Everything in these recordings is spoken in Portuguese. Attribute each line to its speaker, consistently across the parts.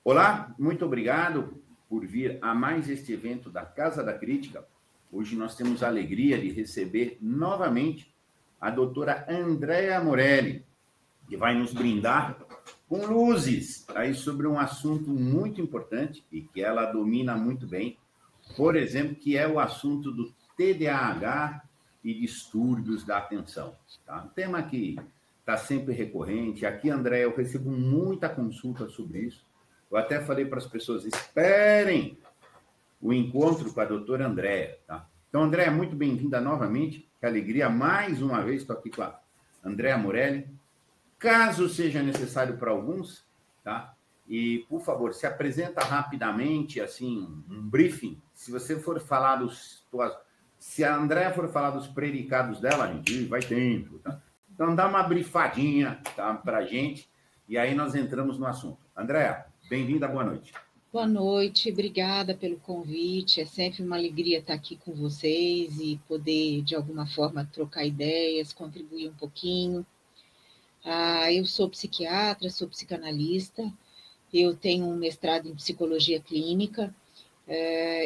Speaker 1: Olá, muito obrigado por vir a mais este evento da Casa da Crítica. Hoje nós temos a alegria de receber novamente a doutora Andrea Morelli, que vai nos brindar com luzes aí sobre um assunto muito importante e que ela domina muito bem, por exemplo, que é o assunto do TDAH e distúrbios da atenção. Tá? Um tema que está sempre recorrente. Aqui, André, eu recebo muita consulta sobre isso. Eu até falei para as pessoas, esperem o encontro com a doutora Andréa. Tá? Então, Andréa, muito bem-vinda novamente. Que alegria, mais uma vez, estou aqui com a Andrea Morelli. Caso seja necessário para alguns, tá? E, por favor, se apresenta rapidamente, assim, um briefing. Se você for falar se a Andrea for falar dos predicados dela, gente, vai tempo, tá? Então, dá uma brifadinha, tá, para a gente, e aí nós entramos no assunto. Andrea, bem-vinda, boa noite.
Speaker 2: Boa noite, obrigada pelo convite. É sempre uma alegria estar aqui com vocês e poder, de alguma forma, trocar ideias, contribuir um pouquinho. Eu sou psiquiatra, sou psicanalista, eu tenho um mestrado em psicologia clínica,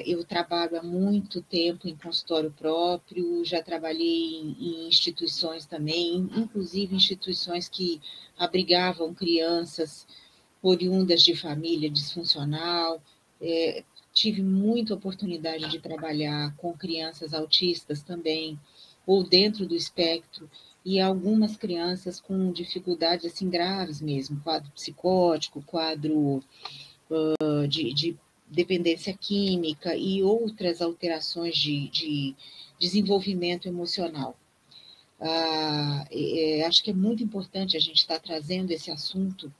Speaker 2: eu trabalho há muito tempo em consultório próprio, já trabalhei em instituições também, inclusive instituições que abrigavam crianças oriundas de família disfuncional, tive muita oportunidade de trabalhar com crianças autistas também, ou dentro do espectro, e algumas crianças com dificuldades assim graves mesmo, quadro psicótico, quadro de dependência química e outras alterações de desenvolvimento emocional. Acho que é muito importante a gente estar trazendo esse assunto,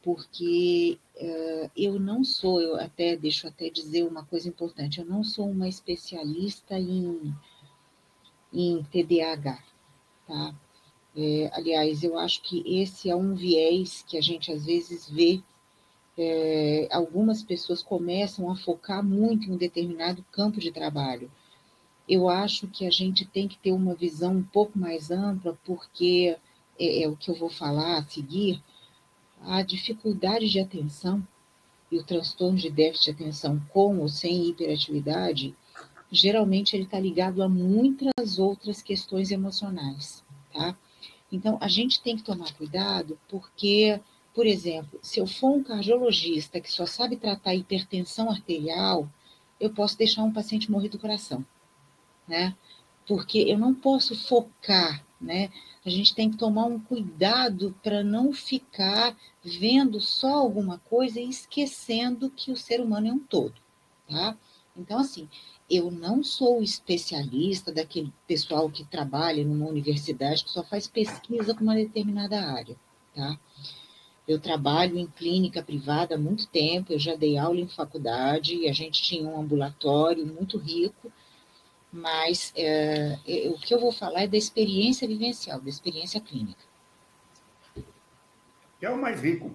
Speaker 2: porque eu deixo até dizer uma coisa importante, eu não sou uma especialista em TDAH, tá? Aliás, eu acho que esse é um viés que a gente às vezes vê, algumas pessoas começam a focar muito em um determinado campo de trabalho. Eu acho que a gente tem que ter uma visão um pouco mais ampla, porque é o que eu vou falar a seguir, a dificuldade de atenção e o transtorno de déficit de atenção com ou sem hiperatividade, geralmente ele está ligado a muitas outras questões emocionais, tá? Então, a gente tem que tomar cuidado porque, por exemplo, se eu for um cardiologista que só sabe tratar hipertensão arterial, eu posso deixar um paciente morrer do coração, né? Porque eu não posso focar, né? A gente tem que tomar um cuidado para não ficar vendo só alguma coisa e esquecendo que o ser humano é um todo, tá? Então, assim, eu não sou especialista daquele pessoal que trabalha numa universidade que só faz pesquisa com uma determinada área, tá? Eu trabalho em clínica privada há muito tempo, eu já dei aula em faculdade, a gente tinha um ambulatório muito rico, mas o que eu vou falar é da experiência vivencial, da experiência clínica.
Speaker 1: Que é o mais rico.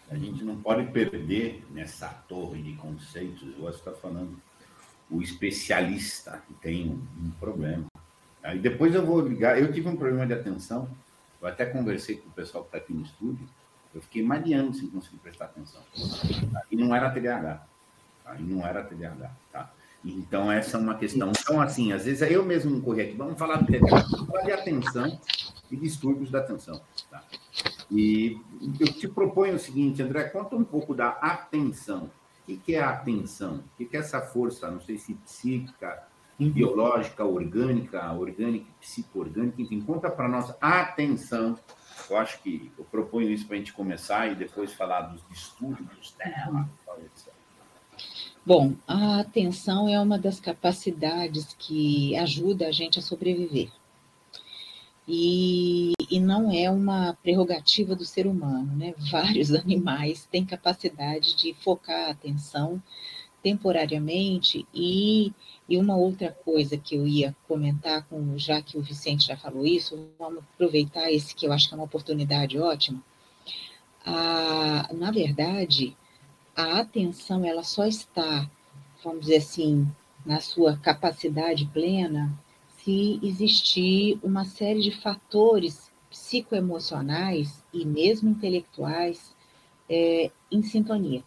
Speaker 1: A gente não pode perder nessa torre de conceitos. Eu gosto de estar falando o especialista que tem um problema. Aí depois eu vou ligar. Eu tive um problema de atenção. Eu até conversei com o pessoal que está aqui no estúdio. Eu fiquei mais de anos sem conseguir prestar atenção. E não era TDAH. E não era TDAH, tá? Então, essa é uma questão. Então, assim, às vezes eu mesmo não corri aqui. Vamos falar do TDAH, vamos falar de atenção e distúrbios da atenção, tá? E eu te proponho o seguinte, André, conta um pouco da atenção. O que é a atenção? O que é essa força, não sei se psíquica, biológica, orgânica, psico-orgânica, enfim, conta para nós a atenção. Eu acho que eu proponho isso para a gente começar e depois falar dos distúrbios dela, etc.
Speaker 2: Bom, a atenção é uma das capacidades que ajuda a gente a sobreviver. E não é uma prerrogativa do ser humano, né? Vários animais têm capacidade de focar a atenção temporariamente e uma outra coisa que eu ia comentar, já que o Vicente já falou isso, vamos aproveitar esse que eu acho que é uma oportunidade ótima. Na verdade, a atenção ela só está, vamos dizer assim, na sua capacidade plena se existir uma série de fatores psicoemocionais e mesmo intelectuais em sintonia,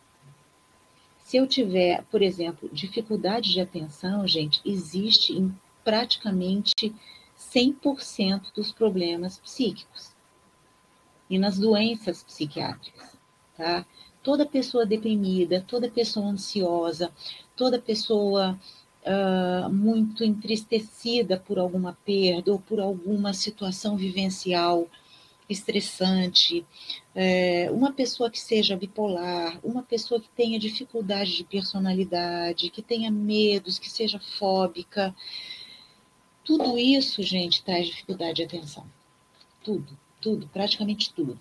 Speaker 2: Se eu tiver, por exemplo, dificuldade de atenção, gente, existe em praticamente 100% dos problemas psíquicos e nas doenças psiquiátricas, tá? Toda pessoa deprimida, toda pessoa ansiosa, toda pessoa muito entristecida por alguma perda ou por alguma situação vivencial estressante, uma pessoa que seja bipolar, uma pessoa que tenha dificuldade de personalidade, que tenha medos, que seja fóbica, tudo isso, gente, traz dificuldade de atenção. Tudo, praticamente tudo.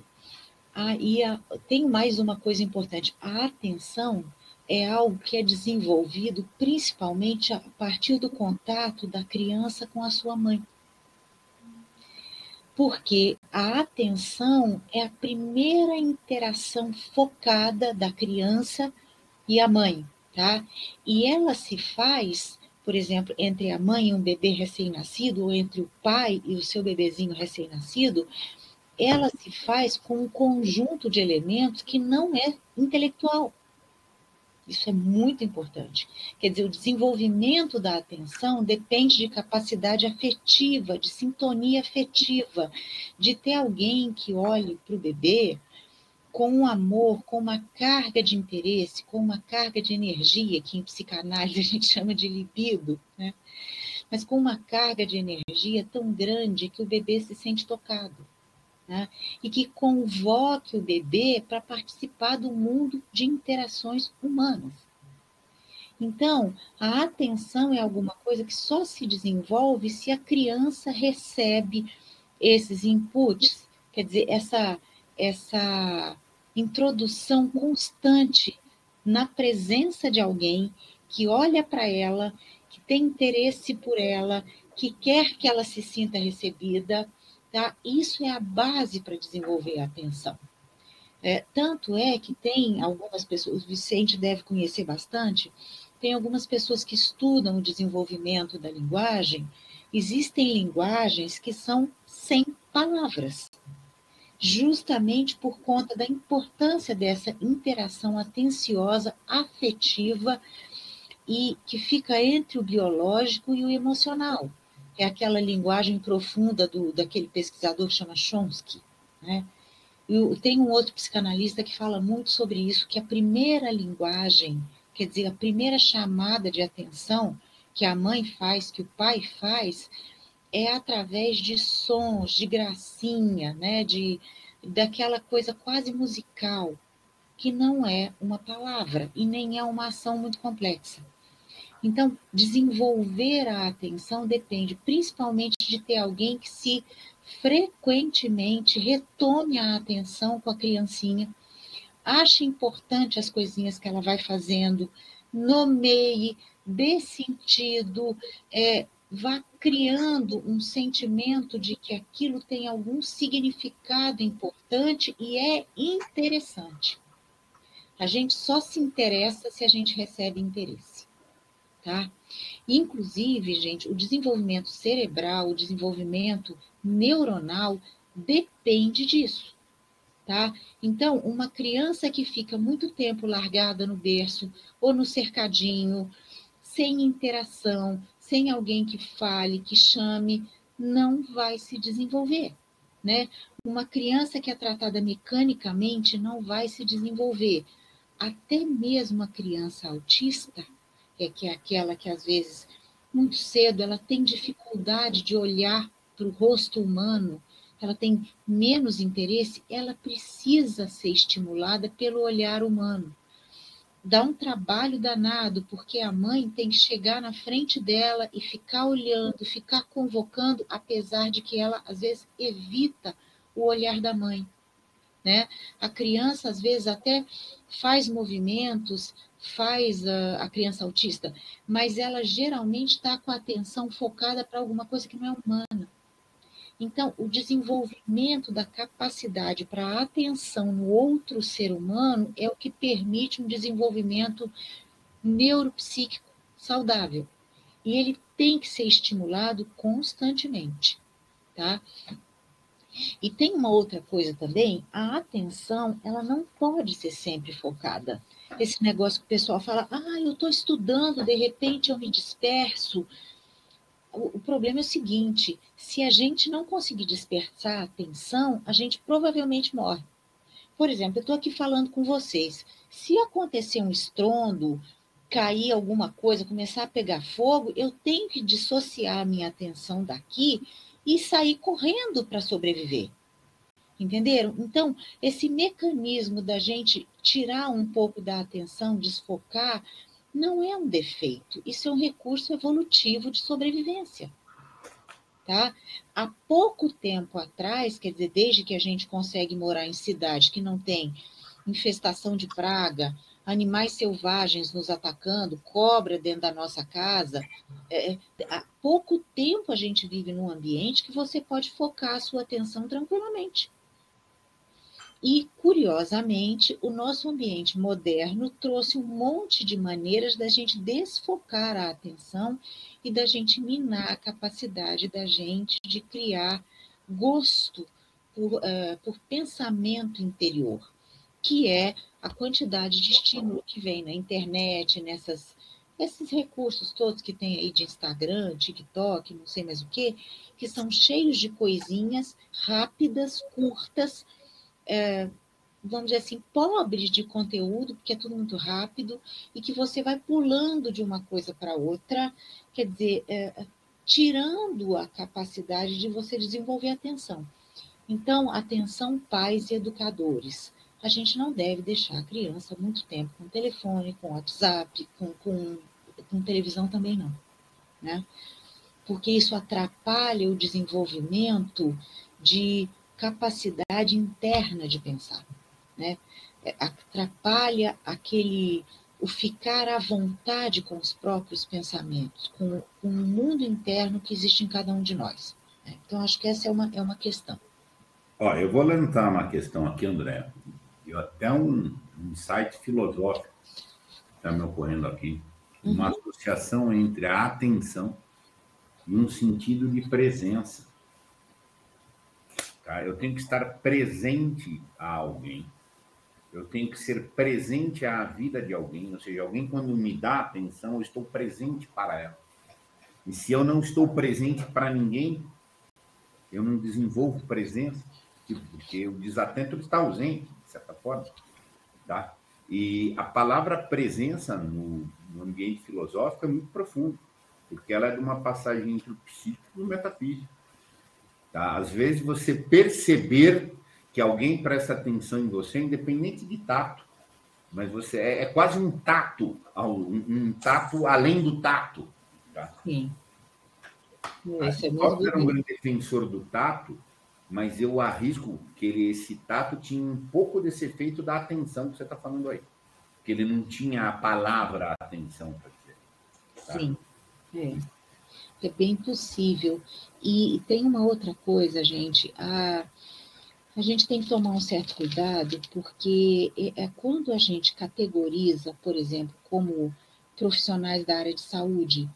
Speaker 2: Tem mais uma coisa importante, a atenção é algo que é desenvolvido principalmente a partir do contato da criança com a sua mãe. Porque a atenção é a primeira interação focada da criança e a mãe, tá? E ela se faz, por exemplo, entre a mãe e um bebê recém-nascido, ou entre o pai e o seu bebezinho recém-nascido, ela se faz com um conjunto de elementos que não é intelectual. Isso é muito importante. Quer dizer, o desenvolvimento da atenção depende de capacidade afetiva, de sintonia afetiva, de ter alguém que olhe para o bebê com um amor, com uma carga de interesse, com uma carga de energia, que em psicanálise a gente chama de libido, né? Mas com uma carga de energia tão grande que o bebê se sente tocado. Né? E que convoque o bebê para participar do mundo de interações humanas. Então, a atenção é alguma coisa que só se desenvolve se a criança recebe esses inputs, quer dizer, essa introdução constante na presença de alguém que olha para ela, que tem interesse por ela, que quer que ela se sinta recebida, tá? Isso é a base para desenvolver a atenção. Tanto é que tem algumas pessoas, o Vicente deve conhecer bastante, tem algumas pessoas que estudam o desenvolvimento da linguagem, existem linguagens que são sem palavras, justamente por conta da importância dessa interação atenciosa, afetiva, e que fica entre o biológico e o emocional. É aquela linguagem profunda daquele pesquisador que chama Chomsky, né? Tem um outro psicanalista que fala muito sobre isso, que a primeira linguagem, quer dizer, a primeira chamada de atenção que a mãe faz, que o pai faz, é através de sons, de gracinha, né? Daquela coisa quase musical, que não é uma palavra e nem é uma ação muito complexa. Então, desenvolver a atenção depende principalmente de ter alguém que se frequentemente retome a atenção com a criancinha, ache importante as coisinhas que ela vai fazendo, nomeie, dê sentido, vá criando um sentimento de que aquilo tem algum significado importante e é interessante. A gente só se interessa se a gente recebe interesse, tá? Inclusive, gente, o desenvolvimento cerebral, o desenvolvimento neuronal depende disso, tá? Então, uma criança que fica muito tempo largada no berço ou no cercadinho, sem interação, sem alguém que fale, que chame, não vai se desenvolver, né? Uma criança que é tratada mecanicamente não vai se desenvolver. Até mesmo a criança autista, que é aquela que às vezes, muito cedo, ela tem dificuldade de olhar para o rosto humano, ela tem menos interesse, ela precisa ser estimulada pelo olhar humano. Dá um trabalho danado, porque a mãe tem que chegar na frente dela e ficar olhando, ficar convocando, apesar de que ela, às vezes, evita o olhar da mãe, né? A criança, às vezes, até faz movimentos, faz a criança autista, mas ela geralmente está com a atenção focada para alguma coisa que não é humana. Então, o desenvolvimento da capacidade para a atenção no outro ser humano é o que permite um desenvolvimento neuropsíquico saudável. E ele tem que ser estimulado constantemente, tá? E tem uma outra coisa também, a atenção, ela não pode ser sempre focada. Esse negócio que o pessoal fala, eu estou estudando, de repente eu me disperso. O problema é o seguinte, se a gente não conseguir dispersar a atenção, a gente provavelmente morre. Por exemplo, eu estou aqui falando com vocês. Se acontecer um estrondo, cair alguma coisa, começar a pegar fogo, eu tenho que dissociar a minha atenção daqui e sair correndo para sobreviver. Entenderam? Então, esse mecanismo da gente tirar um pouco da atenção, desfocar, não é um defeito. Isso é um recurso evolutivo de sobrevivência. Tá? Há pouco tempo atrás, quer dizer, desde que a gente consegue morar em cidade que não tem infestação de praga, animais selvagens nos atacando, cobra dentro da nossa casa, há pouco tempo a gente vive num ambiente que você pode focar a sua atenção tranquilamente. E, curiosamente, o nosso ambiente moderno trouxe um monte de maneiras da gente desfocar a atenção e da gente minar a capacidade da gente de criar gosto por pensamento interior, que é a quantidade de estímulo que vem na internet, esses recursos todos que tem aí de Instagram, TikTok, não sei mais o que são cheios de coisinhas rápidas, curtas, vamos dizer assim, pobres de conteúdo, porque é tudo muito rápido, e que você vai pulando de uma coisa para outra, quer dizer, tirando a capacidade de você desenvolver a atenção. Então, atenção, pais e educadores. A gente não deve deixar a criança muito tempo com telefone, com WhatsApp, com televisão também não, né? Porque isso atrapalha o desenvolvimento de capacidade interna de pensar, né? Atrapalha o ficar à vontade com os próprios pensamentos, com o mundo interno que existe em cada um de nós, né? Então, acho que essa é uma questão.
Speaker 1: Ó, eu vou levantar uma questão aqui, André, e até um insight filosófico está me ocorrendo aqui, uma associação entre a atenção e um sentido de presença. Tá? Eu tenho que estar presente a alguém, eu tenho que ser presente à vida de alguém, ou seja, alguém quando me dá atenção, eu estou presente para ela. E se eu não estou presente para ninguém, eu não desenvolvo presença, porque o desatento está ausente, de certa forma. Tá? E a palavra presença no ambiente filosófico é muito profunda, porque ela é de uma passagem entre o psíquico e o metafísico. Tá? Às vezes você perceber que alguém presta atenção em você, independente de tato, mas você é quase um tato, um tato além do tato. Tá?
Speaker 2: Sim.
Speaker 1: Aristóteles era um grande defensor do tato, mas eu arrisco que esse tato tinha um pouco desse efeito da atenção que você está falando aí. Que ele não tinha a palavra atenção para dizer.
Speaker 2: Tá? Sim, é bem possível. E tem uma outra coisa, gente, a gente tem que tomar um certo cuidado, porque quando a gente categoriza, por exemplo, como profissionais da área de saúde,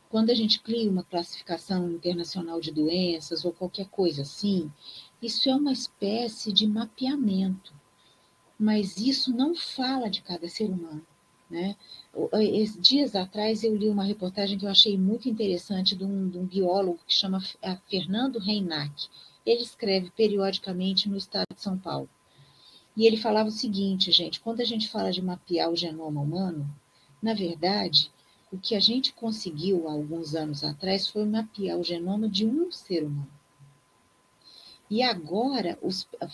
Speaker 2: quando a gente cria uma classificação internacional de doenças ou qualquer coisa assim, isso é uma espécie de mapeamento, mas isso não fala de cada ser humano, né? Dias atrás eu li uma reportagem que eu achei muito interessante de um biólogo que chama Fernando Reinach. Ele escreve periodicamente no estado de São Paulo. E ele falava o seguinte, gente, quando a gente fala de mapear o genoma humano, na verdade, o que a gente conseguiu há alguns anos atrás foi mapear o genoma de um ser humano. E agora,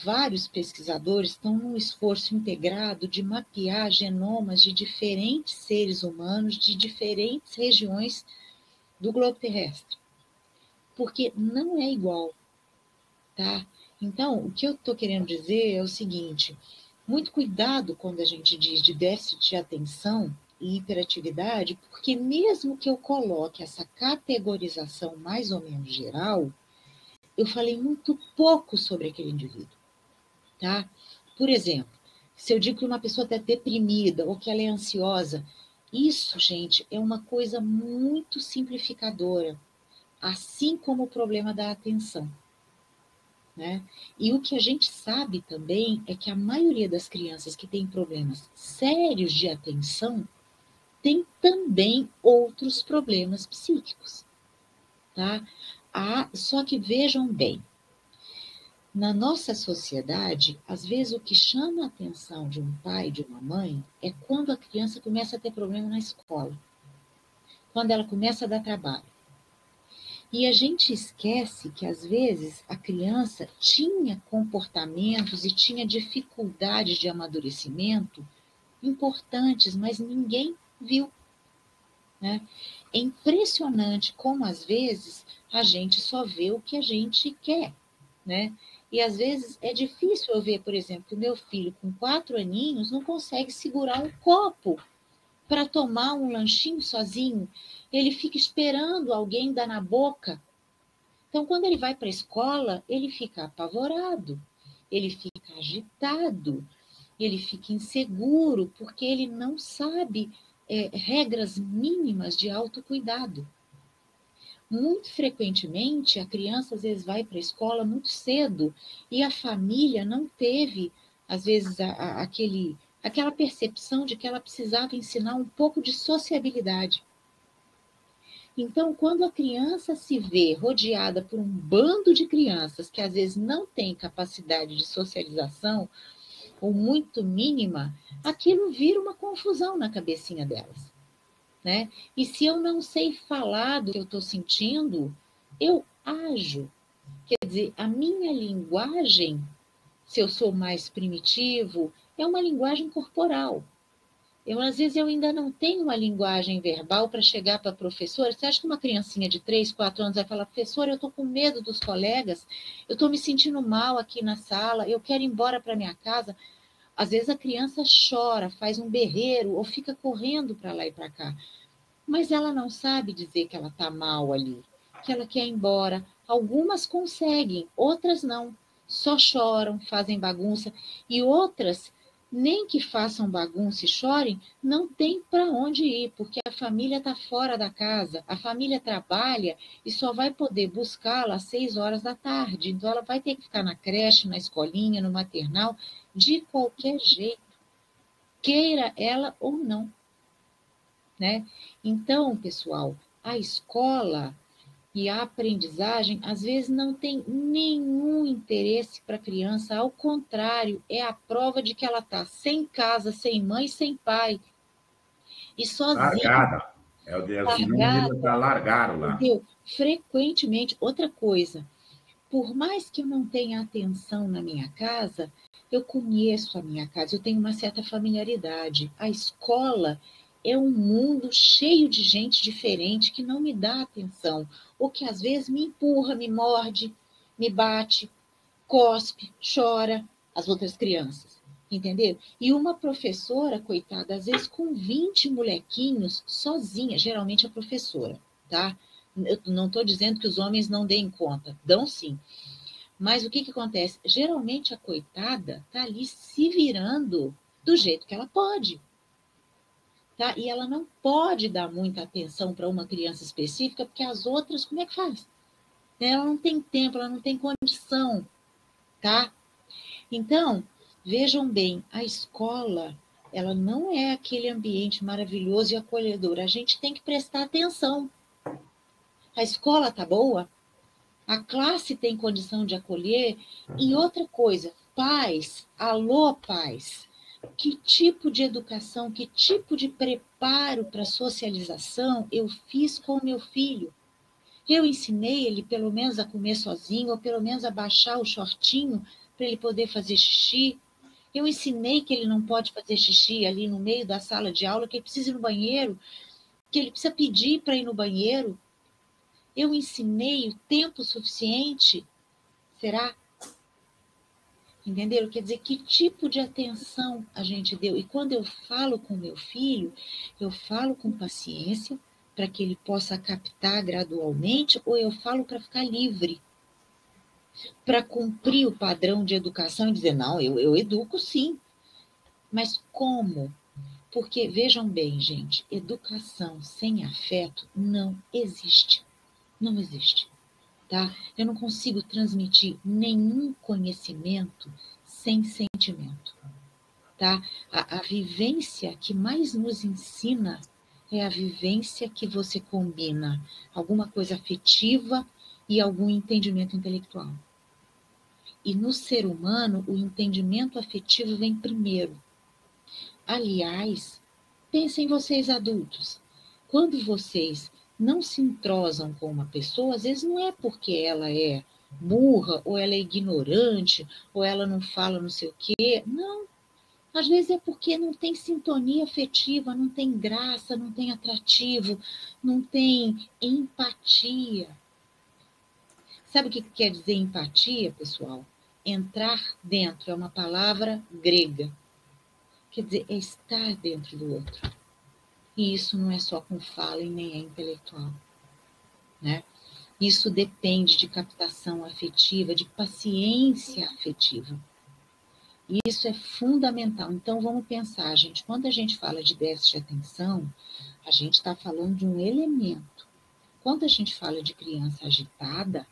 Speaker 2: vários pesquisadores estão num esforço integrado de mapear genomas de diferentes seres humanos de diferentes regiões do globo terrestre. Porque não é igual, tá? Então, o que eu estou querendo dizer é o seguinte, muito cuidado quando a gente diz de déficit de atenção e hiperatividade, porque mesmo que eu coloque essa categorização mais ou menos geral, eu falei muito pouco sobre aquele indivíduo, tá? Por exemplo, se eu digo que uma pessoa está deprimida ou que ela é ansiosa, isso, gente, é uma coisa muito simplificadora, assim como o problema da atenção, né? E o que a gente sabe também é que a maioria das crianças que têm problemas sérios de atenção tem também outros problemas psíquicos, tá? Só que vejam bem, na nossa sociedade, às vezes o que chama a atenção de um pai e de uma mãe é quando a criança começa a ter problema na escola, quando ela começa a dar trabalho. E a gente esquece que, às vezes, a criança tinha comportamentos e tinha dificuldades de amadurecimento importantes, mas ninguém viu, né? É impressionante como, às vezes, a gente só vê o que a gente quer, né? E, às vezes, é difícil eu ver, por exemplo, que o meu filho, com 4 aninhos, não consegue segurar um copo para tomar um lanchinho sozinho. Ele fica esperando alguém dar na boca. Então, quando ele vai para a escola, ele fica apavorado, ele fica agitado, ele fica inseguro, porque ele não sabe regras mínimas de autocuidado. Muito frequentemente, a criança às vezes vai para a escola muito cedo e a família não teve, às vezes, aquela percepção de que ela precisava ensinar um pouco de sociabilidade. Então, quando a criança se vê rodeada por um bando de crianças que às vezes não tem capacidade de socialização ou muito mínima, aquilo vira uma confusão na cabecinha delas, né? E se eu não sei falar do que eu estou sentindo, eu ajo. Quer dizer, a minha linguagem, se eu sou mais primitivo, é uma linguagem corporal. Às vezes, eu ainda não tenho uma linguagem verbal para chegar para a professora. Você acha que uma criancinha de 3, 4 anos vai falar, professora, eu estou com medo dos colegas, eu estou me sentindo mal aqui na sala, eu quero ir embora para minha casa. Às vezes, a criança chora, faz um berreiro ou fica correndo para lá e para cá. Mas ela não sabe dizer que ela está mal ali, que ela quer ir embora. Algumas conseguem, outras não. Só choram, fazem bagunça. E outras, nem que façam bagunça e chorem, não tem para onde ir, porque a família está fora da casa, a família trabalha e só vai poder buscá-la às 6 horas da tarde. Então, ela vai ter que ficar na creche, na escolinha, no maternal, de qualquer jeito, queira ela ou não, né? Então, pessoal, a escola e a aprendizagem, às vezes, não tem nenhum interesse para a criança, ao contrário, é a prova de que ela está sem casa, sem mãe, sem pai, e sozinha,
Speaker 1: Largada. É o sinônimo
Speaker 2: largada,
Speaker 1: de estar largado lá.
Speaker 2: entendeu? Frequentemente, outra coisa, por mais que eu não tenha atenção na minha casa, eu conheço a minha casa, eu tenho uma certa familiaridade. A escola é um mundo cheio de gente diferente que não me dá atenção, ou que às vezes me empurra, me morde, me bate, cospe, chora as outras crianças. Entendeu? E uma professora, coitada, às vezes com 20 molequinhos, sozinha, geralmente a professora, tá? Eu não estou dizendo que os homens não deem conta, dão sim. Mas o que acontece? Geralmente a coitada está ali se virando do jeito que ela pode. Tá? E ela não pode dar muita atenção para uma criança específica, porque as outras, como é que faz? Ela não tem tempo, ela não tem condição. Tá? Então, vejam bem, a escola, ela não é aquele ambiente maravilhoso e acolhedor. A gente tem que prestar atenção. A escola está boa? A classe tem condição de acolher? E outra coisa, pais, alô pais, que tipo de educação, que tipo de preparo para socialização eu fiz com o meu filho? Eu ensinei ele pelo menos a comer sozinho, ou pelo menos a baixar o shortinho para ele poder fazer xixi. Eu ensinei que ele não pode fazer xixi ali no meio da sala de aula, que ele precisa ir no banheiro, que ele precisa pedir para ir no banheiro. Eu ensinei o tempo suficiente. Será? Entenderam? Quer dizer, que tipo de atenção a gente deu? E quando eu falo com meu filho, eu falo com paciência para que ele possa captar gradualmente, ou eu falo para ficar livre, para cumprir o padrão de educação e dizer, não, eu educo sim. Mas como? Porque, vejam bem, gente, educação sem afeto não existe. Não existe. tá? Eu não consigo transmitir nenhum conhecimento sem sentimento, tá? A vivência que mais nos ensina é a vivência que você combina alguma coisa afetiva e algum entendimento intelectual. E no ser humano, o entendimento afetivo vem primeiro. Aliás, pensem vocês adultos, quando vocês não se entrosam com uma pessoa, às vezes não é porque ela é burra, ou ela é ignorante, ou ela não fala não sei o quê. Não. Às vezes é porque não tem sintonia afetiva, não tem graça, não tem atrativo, não tem empatia. Sabe o que quer dizer empatia, pessoal? Entrar dentro é uma palavra grega. Quer dizer, é estar dentro do outro. E isso não é só com fala e nem é intelectual, né? Isso depende de captação afetiva, de paciência afetiva. E isso é fundamental. Então, vamos pensar, gente, quando a gente fala de déficit de atenção, a gente está falando de um elemento. Quando a gente fala de criança agitada,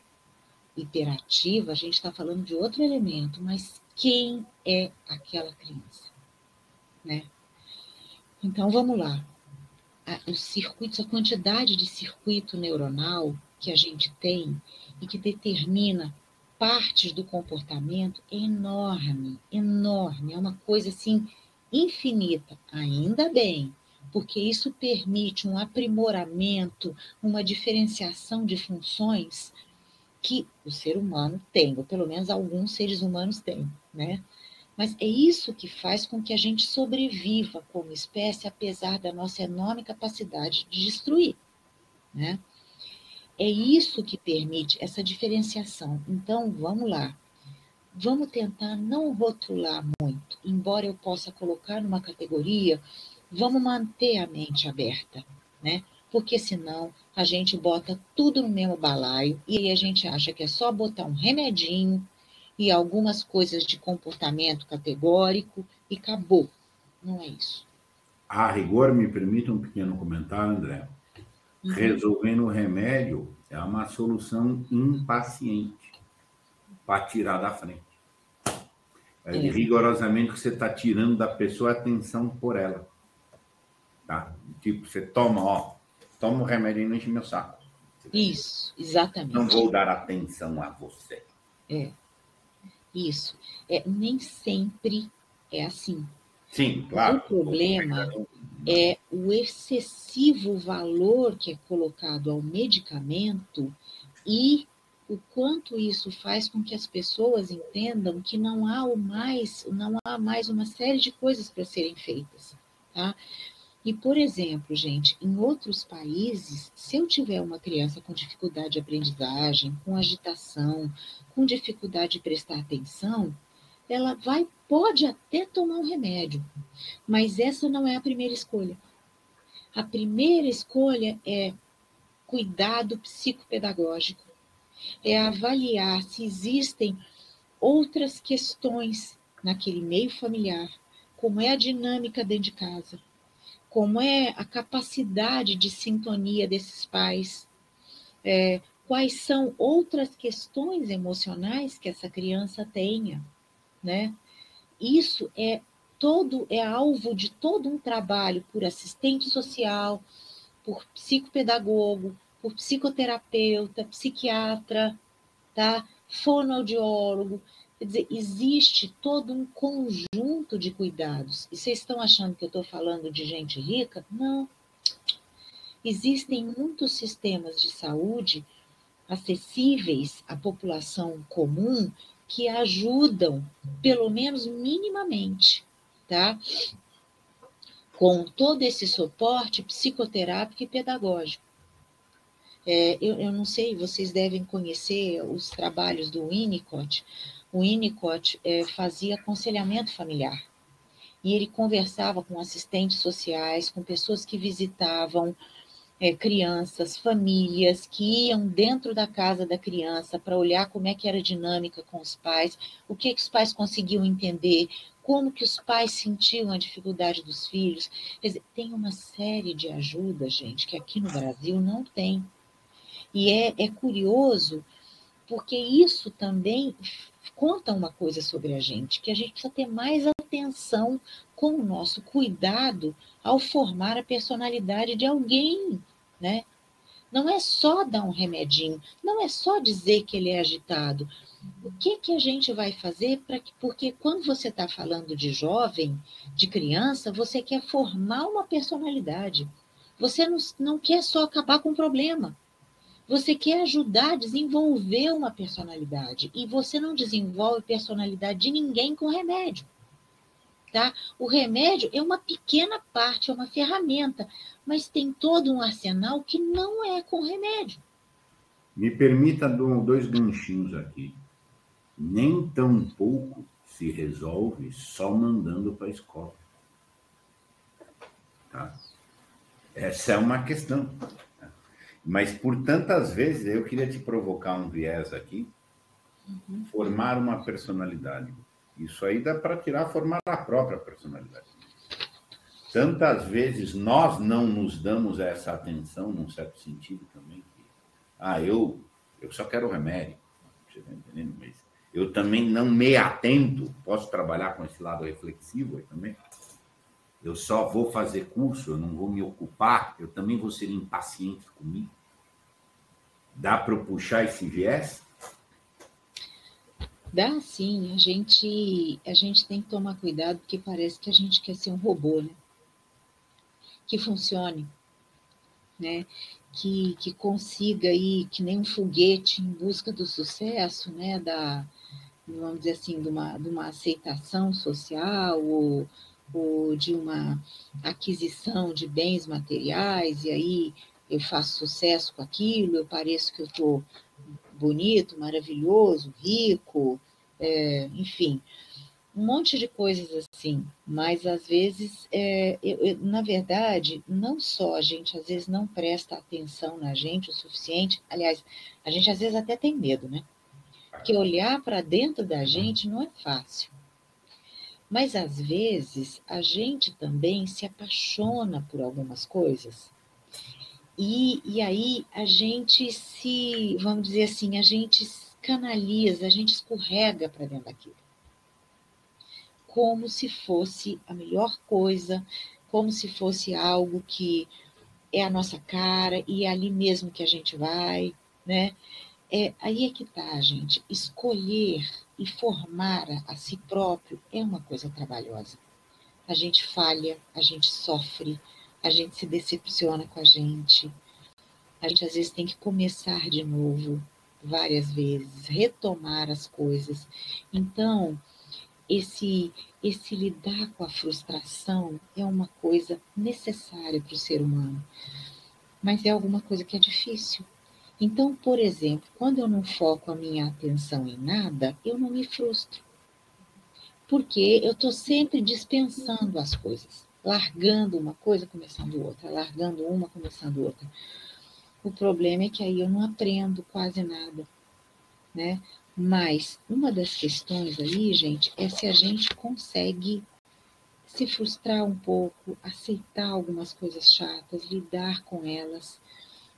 Speaker 2: hiperativa, a gente está falando de outro elemento. Mas quem é aquela criança, né? Então, vamos lá. Os circuitos, a quantidade de circuito neuronal que a gente tem e que determina partes do comportamento é enorme, enorme, é uma coisa assim infinita, ainda bem, porque isso permite um aprimoramento, uma diferenciação de funções que o ser humano tem, ou pelo menos alguns seres humanos têm, né? Mas é isso que faz com que a gente sobreviva como espécie, apesar da nossa enorme capacidade de destruir, né? É isso que permite essa diferenciação. Então, vamos lá. Vamos tentar não rotular muito, embora eu possa colocar numa categoria, vamos manter a mente aberta, né? Porque senão a gente bota tudo no mesmo balaio e aí a gente acha que é só botar um remedinho e algumas coisas de comportamento categórico e acabou. Não é isso.
Speaker 1: A rigor, me permita um pequeno comentário, André. Resolvendo o remédio é uma solução impaciente para tirar da frente. É rigorosamente que você está tirando da pessoa a atenção por ela. Tá? Tipo, você toma o remédio e não enche meu saco.
Speaker 2: Isso, exatamente.
Speaker 1: Não vou dar atenção a você.
Speaker 2: Isso. Nem sempre é assim.
Speaker 1: Sim, claro.
Speaker 2: O problema é o excessivo valor que é colocado ao medicamento e o quanto isso faz com que as pessoas entendam que não há mais uma série de coisas para serem feitas, tá? E, por exemplo, gente, em outros países, se eu tiver uma criança com dificuldade de aprendizagem, com agitação, com dificuldade de prestar atenção, ela pode até tomar um remédio, mas essa não é a primeira escolha. A primeira escolha é cuidado psicopedagógico, é avaliar se existem outras questões naquele meio familiar, como é a dinâmica dentro de casa, como é a capacidade de sintonia desses pais, quais são outras questões emocionais que essa criança tenha, né? Isso é alvo de todo um trabalho por assistente social, por psicopedagogo, por psicoterapeuta, psiquiatra, tá? Fonoaudiólogo. Quer dizer, existe todo um conjunto de cuidados. E vocês estão achando que eu estou falando de gente rica? Não. Existem muitos sistemas de saúde acessíveis à população comum que ajudam, pelo menos minimamente, tá? Com todo esse suporte psicoterápico e pedagógico. Eu não sei, vocês devem conhecer os trabalhos do Winnicott. O Winnicott fazia aconselhamento familiar. E ele conversava com assistentes sociais, com pessoas que visitavam crianças, famílias que iam dentro da casa da criança para olhar como é que era a dinâmica com os pais, o que os pais conseguiam entender, como que os pais sentiam a dificuldade dos filhos. Quer dizer, tem uma série de ajudas, gente, que aqui no Brasil não tem. E é curioso porque isso também conta uma coisa sobre a gente, que a gente precisa ter mais atenção com o nosso cuidado ao formar a personalidade de alguém, né? Não é só dar um remedinho, não é só dizer que ele é agitado. O que a gente vai fazer para que, porque quando você está falando de jovem, de criança, você quer formar uma personalidade. Você não quer só acabar com o problema. Você quer ajudar a desenvolver uma personalidade. E você não desenvolve personalidade de ninguém com remédio. Tá? O remédio é uma pequena parte, é uma ferramenta, mas tem todo um arsenal que não é com remédio.
Speaker 1: Me permita dois ganchinhos aqui. Nem tão pouco se resolve só mandando para a escola. Tá? Essa é uma questão. Mas por tantas vezes, eu queria te provocar um viés aqui, formar uma personalidade. Isso aí dá para formar a própria personalidade. Tantas vezes nós não nos damos essa atenção, num certo sentido também. Eu só quero remédio. Você está entendendo? Mas eu também não me atento. Posso trabalhar com esse lado reflexivo aí também? Eu só vou fazer curso, eu não vou me ocupar, eu também vou ser impaciente comigo. Dá para eu puxar esse viés?
Speaker 2: Dá sim, a gente tem que tomar cuidado, porque parece que a gente quer ser um robô, né? Que funcione, né? Que consiga ir, que nem um foguete em busca do sucesso, né? Vamos dizer assim, de uma aceitação social ou de uma aquisição de bens materiais, e aí eu faço sucesso com aquilo, eu pareço que eu estou bonito, maravilhoso, rico, enfim, um monte de coisas assim, mas às vezes, na verdade, não só a gente às vezes não presta atenção na gente o suficiente, aliás, a gente às vezes até tem medo, né? Porque olhar para dentro da gente não é fácil. Mas às vezes a gente também se apaixona por algumas coisas. E aí a gente vamos dizer assim, a gente canaliza, a gente escorrega para dentro daquilo. Como se fosse a melhor coisa, como se fosse algo que é a nossa cara e é ali mesmo que a gente vai, né? Aí é que tá, gente. Escolher e formar a si próprio é uma coisa trabalhosa. A gente falha, a gente sofre, a gente se decepciona com a gente às vezes tem que começar de novo várias vezes, retomar as coisas. Então, esse lidar com a frustração é uma coisa necessária para o ser humano, mas é alguma coisa que é difícil. Então, por exemplo, quando eu não foco a minha atenção em nada, eu não me frustro. Porque eu estou sempre dispensando as coisas, largando uma coisa, começando outra, largando uma, começando outra. O problema é que aí eu não aprendo quase nada, né? Mas uma das questões aí, gente, é se a gente consegue se frustrar um pouco, aceitar algumas coisas chatas, lidar com elas,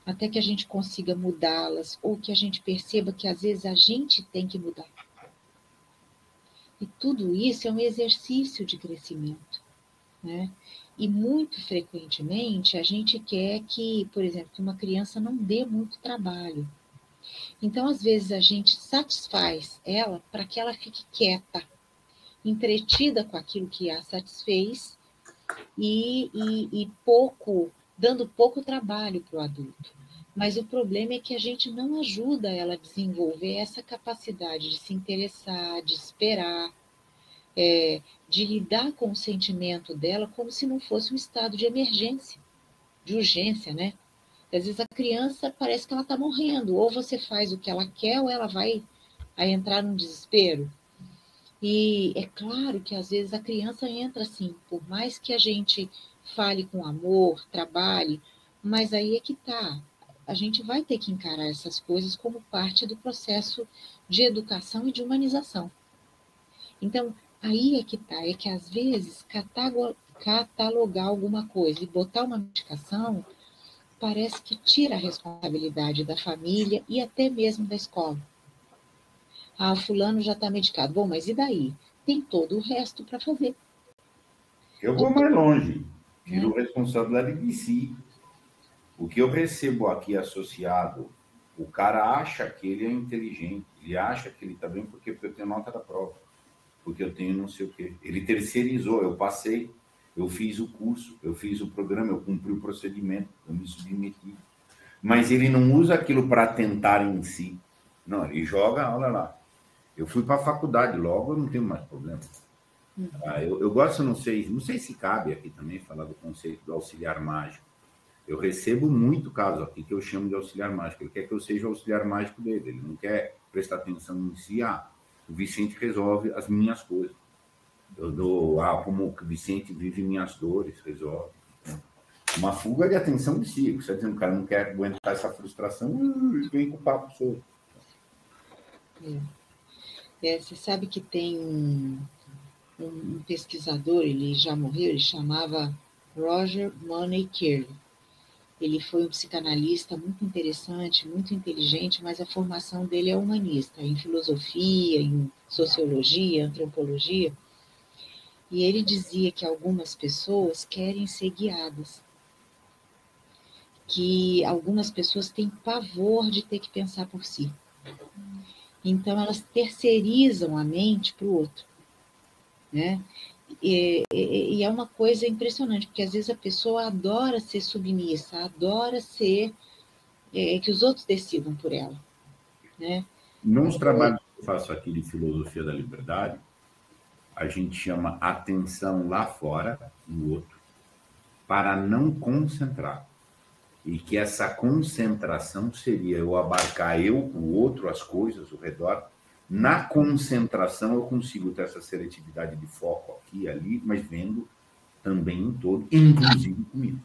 Speaker 2: até que a gente consiga mudá-las, ou que a gente perceba que às vezes a gente tem que mudar. E tudo isso é um exercício de crescimento, né? E muito frequentemente a gente quer que, por exemplo, que uma criança não dê muito trabalho. Então, às vezes, a gente satisfaz ela para que ela fique quieta, entretida com aquilo que a satisfez e dando pouco trabalho para o adulto. Mas o problema é que a gente não ajuda ela a desenvolver essa capacidade de se interessar, de esperar, de lidar com o sentimento dela como se não fosse um estado de emergência, de urgência, né? Às vezes a criança parece que ela está morrendo, ou você faz o que ela quer, ou ela vai entrar num desespero. E é claro que às vezes a criança entra assim, por mais que a gente fale com amor, trabalhe, mas aí é que tá. A gente vai ter que encarar essas coisas como parte do processo de educação e de humanização. Então, aí é que tá, é que às vezes catalogar alguma coisa e botar uma medicação parece que tira a responsabilidade da família e até mesmo da escola. Ah, o fulano já está medicado. Bom, mas e daí? Tem todo o resto para fazer.
Speaker 1: Eu vou mais longe. Tiro responsabilidade de si. O que eu recebo aqui associado, o cara acha que ele é inteligente, ele acha que ele está bem porque eu tenho nota da prova, porque eu tenho não sei o quê. Ele terceirizou, eu passei, eu fiz o curso, eu fiz o programa, eu cumpri o procedimento, eu me submeti. Mas ele não usa aquilo para tentar em si. Não, ele joga, olha lá. Eu fui para a faculdade logo, eu não tenho mais problema. Eu gosto, não sei se cabe aqui também falar do conceito do auxiliar mágico. Eu recebo muito caso aqui que eu chamo de auxiliar mágico. Ele quer que eu seja o auxiliar mágico dele. Ele não quer prestar atenção em si. Ah, o Vicente resolve as minhas coisas. Eu dou, como o Vicente vive minhas dores, resolve. Uma fuga de atenção de si. Você dizendo que o cara não quer aguentar essa frustração, vem com o papo solto.
Speaker 2: Você sabe que tem um pesquisador, ele já morreu, ele chamava Roger Money Curley. Ele foi um psicanalista muito interessante, muito inteligente, mas a formação dele é humanista, em filosofia, em sociologia, antropologia. E ele dizia que algumas pessoas querem ser guiadas, que algumas pessoas têm pavor de ter que pensar por si. Então, elas terceirizam a mente para o outro, né? E é uma coisa impressionante, porque às vezes a pessoa adora ser submissa, adora ser que os outros decidam por ela, né?
Speaker 1: Nos trabalhos que eu faço aqui de filosofia da liberdade, a gente chama atenção lá fora, no outro, para não concentrar. E que essa concentração seria eu abarcar o outro, as coisas, o redor. Na concentração eu consigo ter essa seletividade de foco aqui e ali, mas vendo também em todo, inclusive comigo,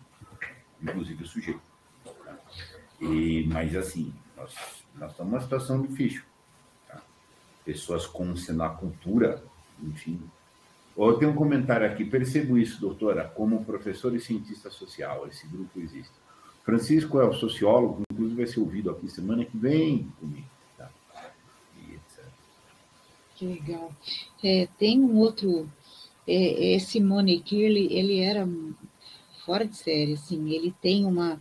Speaker 1: inclusive o sujeito. Mas assim, nós estamos numa situação difícil. Tá? Pessoas concentrando a cultura, enfim. Eu tenho um comentário aqui, percebo isso, doutora, como professor e cientista social, esse grupo existe. Francisco é o sociólogo, inclusive vai ser ouvido aqui semana que vem comigo. Tá?
Speaker 2: Que legal. Tem um outro, esse Money Curley, ele era fora de série, assim, ele tem uma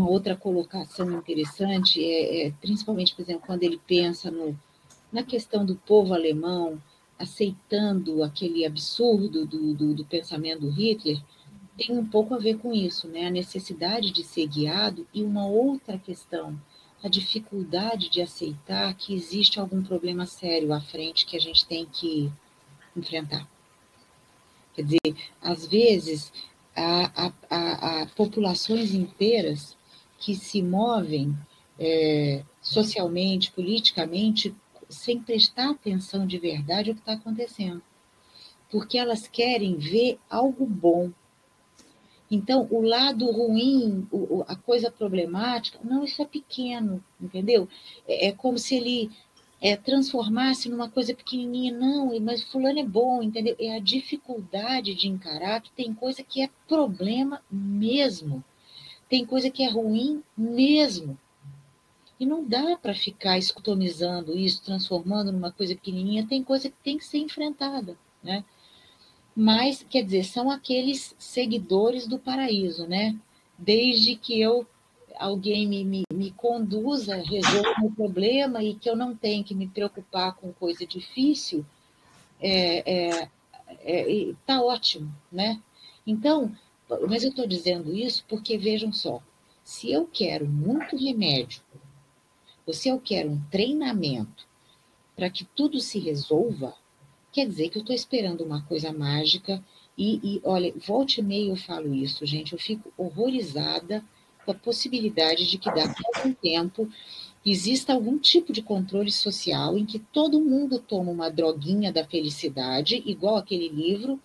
Speaker 2: outra colocação interessante, principalmente, por exemplo, quando ele pensa na questão do povo alemão aceitando aquele absurdo do pensamento do Hitler, tem um pouco a ver com isso, né? A necessidade de ser guiado e uma outra questão, a dificuldade de aceitar que existe algum problema sério à frente que a gente tem que enfrentar. Quer dizer, às vezes, há populações inteiras que se movem socialmente, politicamente, sem prestar atenção de verdade ao que está acontecendo. Porque elas querem ver algo bom. Então, o lado ruim, a coisa problemática, não, isso é pequeno, entendeu? É como se ele transformasse numa coisa pequenininha, não, mas fulano é bom, entendeu? É a dificuldade de encarar que tem coisa que é problema mesmo, tem coisa que é ruim mesmo. E não dá para ficar escutonizando isso, transformando numa coisa pequenininha, tem coisa que tem que ser enfrentada, né? Mas, quer dizer, são aqueles seguidores do paraíso, né? Desde que alguém me conduza, resolva o meu problema e que eu não tenha que me preocupar com coisa difícil, tá ótimo, né? Então, mas eu estou dizendo isso porque, vejam só, se eu quero muito remédio, ou se eu quero um treinamento para que tudo se resolva, quer dizer que eu estou esperando uma coisa mágica olha, volte e meia eu falo isso, gente, eu fico horrorizada com a possibilidade de que daqui a algum tempo exista algum tipo de controle social em que todo mundo toma uma droguinha da felicidade, igual aquele livro,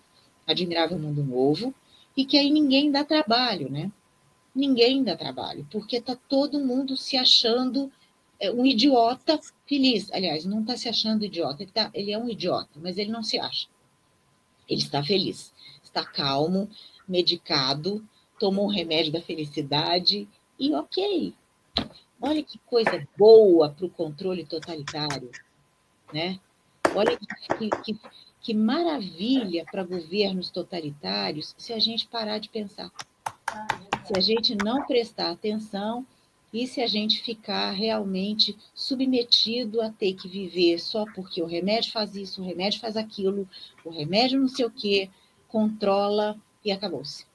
Speaker 2: Admirável Mundo Novo, e que aí ninguém dá trabalho, né? Ninguém dá trabalho, porque está todo mundo se achando um idiota feliz. Aliás, não está se achando idiota, ele é um idiota, mas ele não se acha. Ele está feliz, está calmo, medicado, tomou um remédio da felicidade e ok. Olha que coisa boa para o controle totalitário. né? Olha que maravilha para governos totalitários se a gente parar de pensar. Se a gente não prestar atenção e se a gente ficar realmente submetido a ter que viver só porque o remédio faz isso, o remédio faz aquilo, o remédio não sei o quê, controla e acabou-se.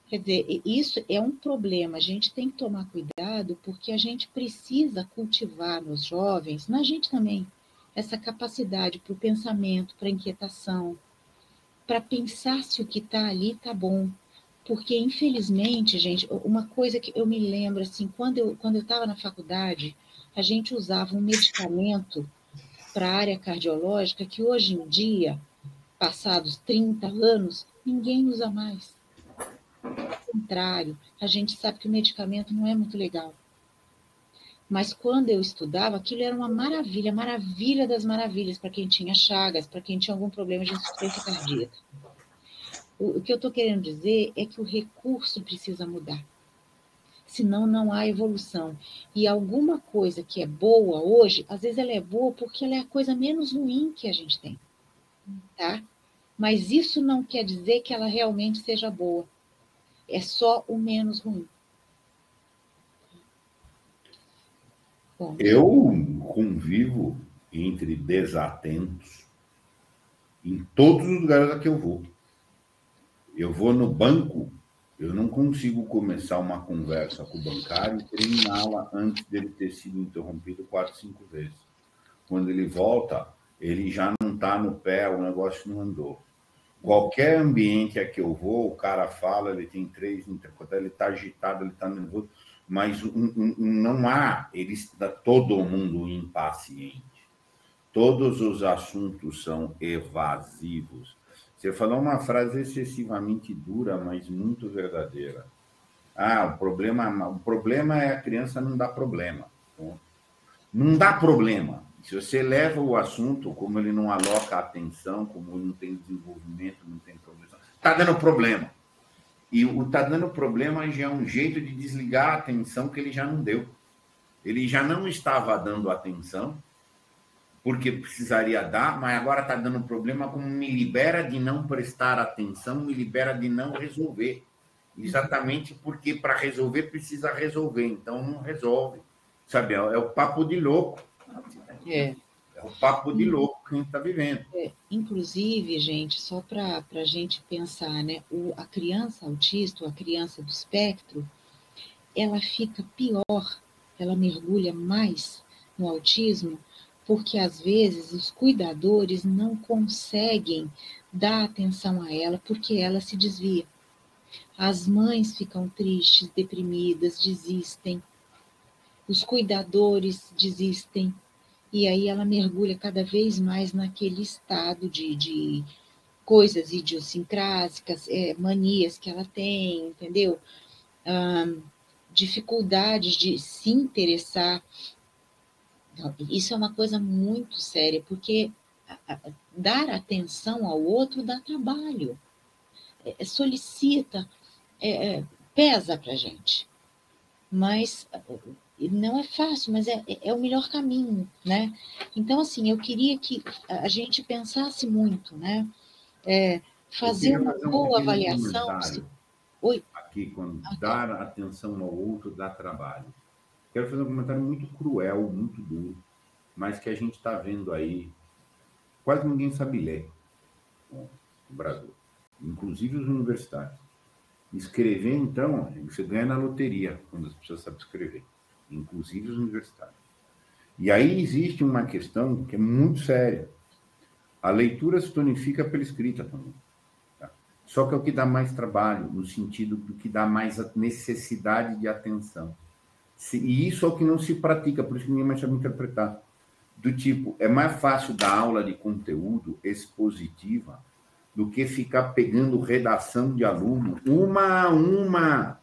Speaker 2: Quer dizer, isso é um problema. A gente tem que tomar cuidado porque a gente precisa cultivar nos jovens, na gente também, essa capacidade para o pensamento, para a inquietação, para pensar se o que está ali está bom. Porque, infelizmente, gente, uma coisa que eu me lembro, assim, quando eu estava na faculdade, a gente usava um medicamento para a área cardiológica que hoje em dia, passados 30 anos, ninguém usa mais. Ao contrário, a gente sabe que o medicamento não é muito legal. Mas quando eu estudava, aquilo era uma maravilha, maravilha das maravilhas para quem tinha chagas, para quem tinha algum problema de insuficiência cardíaca. O que eu estou querendo dizer é que o recurso precisa mudar. Senão não há evolução. E alguma coisa que é boa hoje, às vezes ela é boa porque ela é a coisa menos ruim que a gente tem. Tá? Mas isso não quer dizer que ela realmente seja boa. É só o menos ruim. Bom,
Speaker 1: eu convivo entre desatentos em todos os lugares a que eu vou. Eu vou no banco, eu não consigo começar uma conversa com o bancário e terminá-la antes dele ter sido interrompido 4, 5 vezes. Quando ele volta, ele já não está no pé, o negócio não andou. Qualquer ambiente a que eu vou, o cara fala, ele tem 3, ele está agitado, ele está nervoso, mas não há, ele está todo mundo impaciente. Todos os assuntos são evasivos. Você falou uma frase excessivamente dura, mas muito verdadeira. O problema é a criança não dá problema. Não dá problema. Se você leva o assunto, como ele não aloca atenção, como ele não tem desenvolvimento, não tem progressão, está dando problema. E o está dando problema já é um jeito de desligar a atenção que ele já não deu. Ele já não estava dando atenção, porque precisaria dar, mas agora está dando problema, como me libera de não prestar atenção, me libera de não resolver. Exatamente porque para resolver precisa resolver, então não resolve. Sabe, é o papo de louco. É o papo de louco que a gente está vivendo.
Speaker 2: Inclusive, gente, só para a gente pensar, né? A criança autista, a criança do espectro, ela fica pior, ela mergulha mais no autismo, porque às vezes os cuidadores não conseguem dar atenção a ela, porque ela se desvia. As mães ficam tristes, deprimidas, desistem. Os cuidadores desistem. E aí ela mergulha cada vez mais naquele estado de coisas idiosincráticas, manias que ela tem, entendeu? Dificuldades de se interessar. Então, isso é uma coisa muito séria, porque dar atenção ao outro dá trabalho, solicita, pesa para a gente. Mas não é fácil, mas é o melhor caminho, né? Então, assim, eu queria que a gente pensasse muito, né? Fazer uma boa avaliação.
Speaker 1: Oi? Aqui, quando dar atenção ao outro dá trabalho. Quero fazer um comentário muito cruel, muito duro, mas que a gente está vendo aí. Quase ninguém sabe ler no Brasil, inclusive os universitários. Escrever, então, você ganha na loteria quando as pessoas sabem escrever, inclusive os universitários. E aí existe uma questão que é muito séria. A leitura se tonifica pela escrita também. Tá? Só que é o que dá mais trabalho, no sentido do que dá mais necessidade de atenção. E isso é o que não se pratica, por isso que ninguém mais sabe interpretar. Do tipo, é mais fácil dar aula de conteúdo expositiva do que ficar pegando redação de aluno, uma a uma.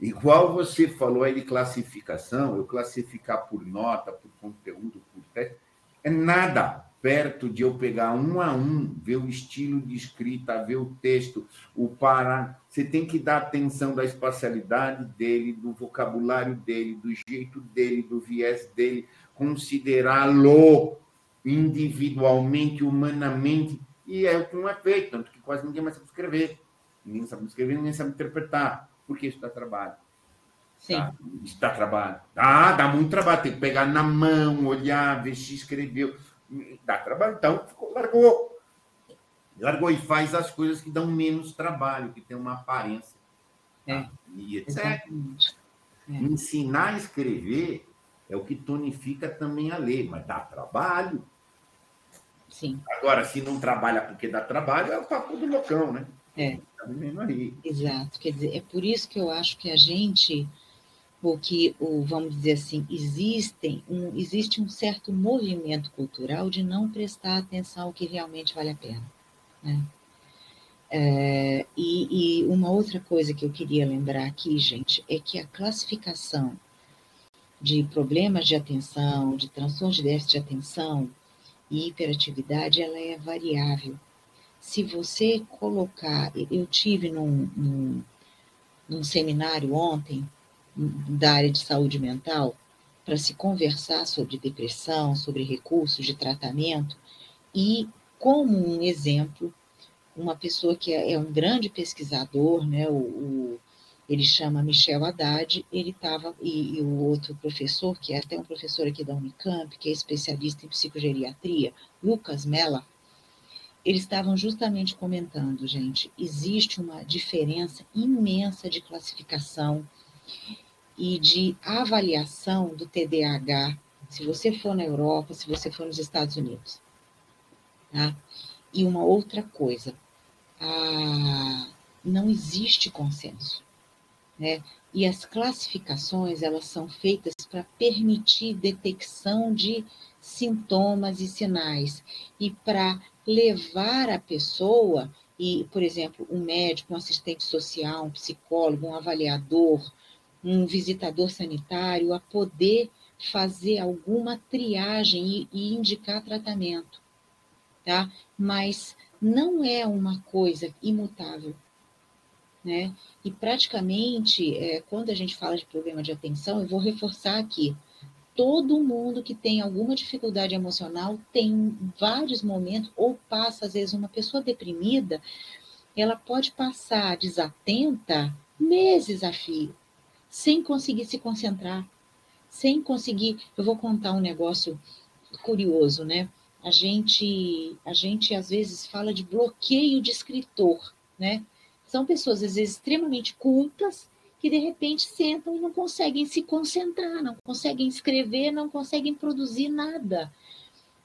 Speaker 1: Igual você falou aí de classificação, eu classificar por nota, por conteúdo, por teste, é nada perto de eu pegar um a um, ver o estilo de escrita, ver o texto, o parar. Você tem que dar atenção da espacialidade dele, do vocabulário dele, do jeito dele, do viés dele, considerá-lo. individualmente, humanamente, e é o que não é feito, tanto que quase ninguém mais sabe escrever. Ninguém sabe escrever, ninguém sabe interpretar, porque isso dá trabalho.
Speaker 2: Sim.
Speaker 1: Tá? Isso dá trabalho. Dá muito trabalho, tem que pegar na mão, olhar, ver se escreveu. Dá trabalho, então largou. Largou e faz as coisas que dão menos trabalho, que tem uma aparência. Tá? E etc.
Speaker 2: Exatamente.
Speaker 1: Ensinar a escrever é o que tonifica também a ler, mas dá trabalho.
Speaker 2: Sim.
Speaker 1: Agora, se não trabalha porque dá trabalho, é o papo do loucão, né? Tá vivendo aí.
Speaker 2: Exato. Quer dizer, é por isso que eu acho que a gente, vamos dizer assim, existe um certo movimento cultural de não prestar atenção ao que realmente vale a pena, né? E uma outra coisa que eu queria lembrar aqui, gente, é que a classificação de problemas de atenção, de transtorno de déficit de atenção e hiperatividade, ela é variável. Se você colocar, eu tive num seminário ontem da área de saúde mental para se conversar sobre depressão, sobre recursos de tratamento e como um exemplo, uma pessoa que é um grande pesquisador, né, ele chama Michel Haddad, ele estava, e o outro professor, que é até um professor aqui da Unicamp, que é especialista em psicogeriatria, Lucas Mella, eles estavam justamente comentando, gente, existe uma diferença imensa de classificação e de avaliação do TDAH, se você for na Europa, se você for nos Estados Unidos. Tá? E uma outra coisa, não existe consenso, né? E as classificações, elas são feitas para permitir detecção de sintomas e sinais e para levar a pessoa, e, por exemplo, um médico, um assistente social, um psicólogo, um avaliador, um visitador sanitário, a poder fazer alguma triagem e indicar tratamento, tá? Mas não é uma coisa imutável, né? E praticamente, quando a gente fala de problema de atenção, eu vou reforçar aqui, todo mundo que tem alguma dificuldade emocional tem vários momentos, ou passa, às vezes, uma pessoa deprimida, ela pode passar desatenta meses a fio, sem conseguir se concentrar, sem conseguir... Eu vou contar um negócio curioso, né? A gente às vezes fala de bloqueio de escritor, né? São pessoas às vezes extremamente cultas que de repente sentam e não conseguem se concentrar, não conseguem escrever, não conseguem produzir nada.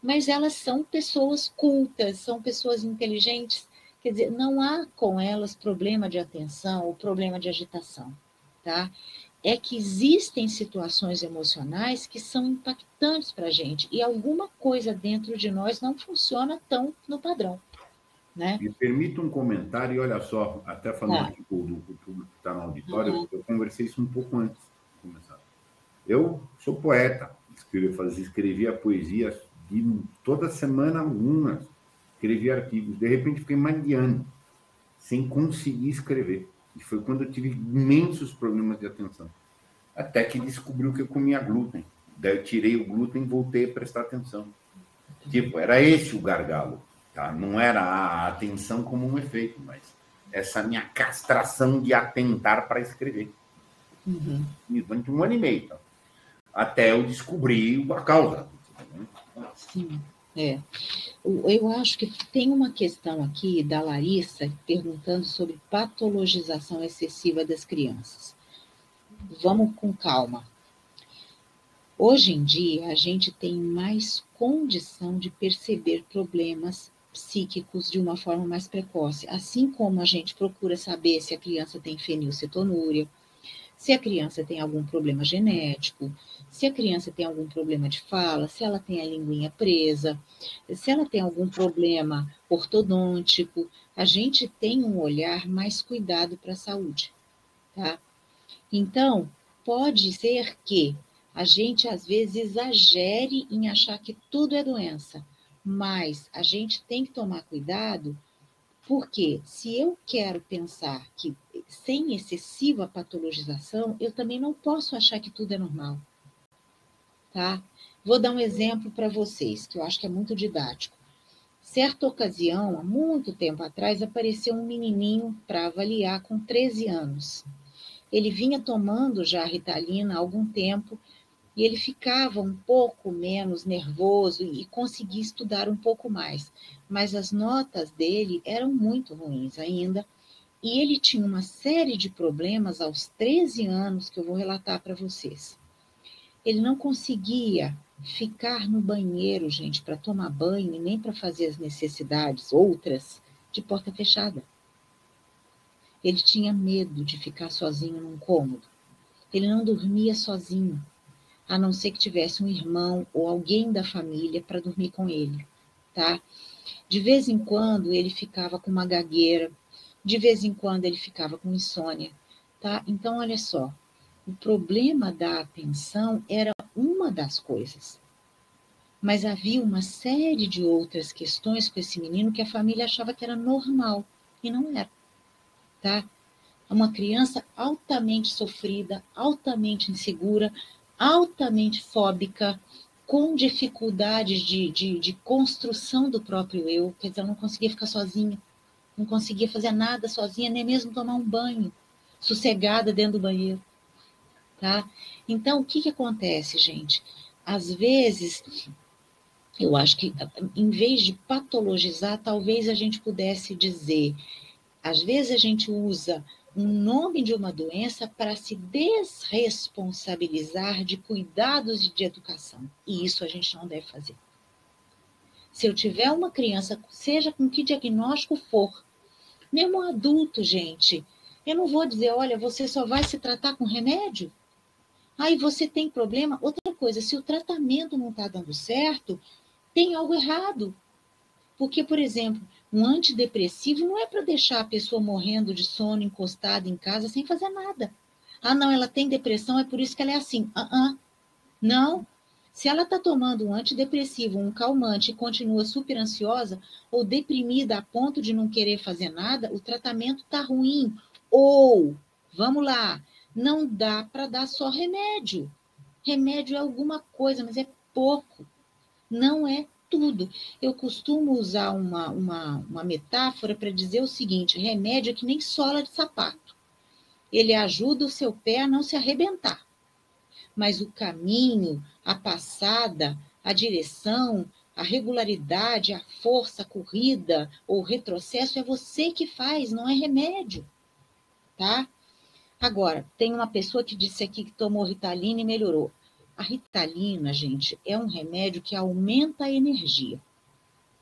Speaker 2: Mas elas são pessoas cultas, são pessoas inteligentes, quer dizer, não há com elas problema de atenção ou problema de agitação, tá? É que existem situações emocionais que são impactantes para a gente e alguma coisa dentro de nós não funciona tão no padrão, né?
Speaker 1: Me permita um comentário, e olha só, até falando aqui do público que está no auditório, eu conversei isso um pouco antes de começar. Eu sou poeta, escrevia poesias toda semana algumas, escrevia artigos, de repente fiquei mais de ano sem conseguir escrever. E foi quando eu tive imensos problemas de atenção. Até que descobriu que eu comia glúten. Daí eu tirei o glúten e voltei a prestar atenção. Tipo, era esse o gargalo. Tá? Não era a atenção como um efeito, mas essa minha castração de atentar para escrever. Durante um ano e meio. Tá? Até eu descobrir a causa.
Speaker 2: Sim, eu acho que tem uma questão aqui da Larissa perguntando sobre patologização excessiva das crianças. Vamos com calma. Hoje em dia, a gente tem mais condição de perceber problemas psíquicos de uma forma mais precoce, assim como a gente procura saber se a criança tem fenilcetonúria, se a criança tem algum problema genético, se a criança tem algum problema de fala, se ela tem a linguinha presa, se ela tem algum problema ortodôntico, a gente tem um olhar mais cuidado para a saúde, tá? Então, pode ser que a gente às vezes exagere em achar que tudo é doença, mas a gente tem que tomar cuidado, porque se eu quero pensar que sem excessiva patologização, eu também não posso achar que tudo é normal, tá? Vou dar um exemplo para vocês, que eu acho que é muito didático. Certa ocasião, há muito tempo atrás, apareceu um menininho para avaliar com 13 anos. Ele vinha tomando já a Ritalina há algum tempo e ele ficava um pouco menos nervoso e conseguia estudar um pouco mais. Mas as notas dele eram muito ruins ainda e ele tinha uma série de problemas aos 13 anos que eu vou relatar para vocês. Ele não conseguia ficar no banheiro, gente, para tomar banho e nem para fazer as necessidades outras de porta fechada. Ele tinha medo de ficar sozinho num cômodo. Ele não dormia sozinho, a não ser que tivesse um irmão ou alguém da família para dormir com ele, tá? De vez em quando ele ficava com uma gagueira, de vez em quando ele ficava com insônia, tá? Então, olha só, o problema da atenção era uma das coisas. Mas havia uma série de outras questões com esse menino que a família achava que era normal, e não era, tá? Uma criança altamente sofrida, altamente insegura, altamente fóbica, com dificuldades de construção do próprio eu, quer dizer, ela não conseguia ficar sozinha, não conseguia fazer nada sozinha, nem mesmo tomar um banho, sossegada dentro do banheiro, tá? Então, o que acontece, gente? Às vezes, eu acho que, em vez de patologizar, talvez a gente pudesse dizer, às vezes a gente usa um nome de uma doença para se desresponsabilizar de cuidados e de educação. E isso a gente não deve fazer. Se eu tiver uma criança, seja com que diagnóstico for, mesmo um adulto, gente, eu não vou dizer, olha, você só vai se tratar com remédio? Aí você tem problema? Outra coisa, se o tratamento não está dando certo, tem algo errado. Porque, por exemplo, um antidepressivo não é para deixar a pessoa morrendo de sono, encostada em casa, sem fazer nada. Ah, não, ela tem depressão, é por isso que ela é assim. Não. Se ela está tomando um antidepressivo, um calmante e continua super ansiosa ou deprimida a ponto de não querer fazer nada, o tratamento está ruim. Ou, vamos lá, não dá para dar só remédio. Remédio é alguma coisa, mas é pouco. Não é tudo. Eu costumo usar uma metáfora para dizer o seguinte: remédio é que nem sola de sapato. Ele ajuda o seu pé a não se arrebentar. Mas o caminho, a passada, a direção, a regularidade, a força, a corrida ou retrocesso é você que faz, não é remédio, tá? Agora, tem uma pessoa que disse aqui que tomou Ritalina e melhorou. A Ritalina, gente, é um remédio que aumenta a energia,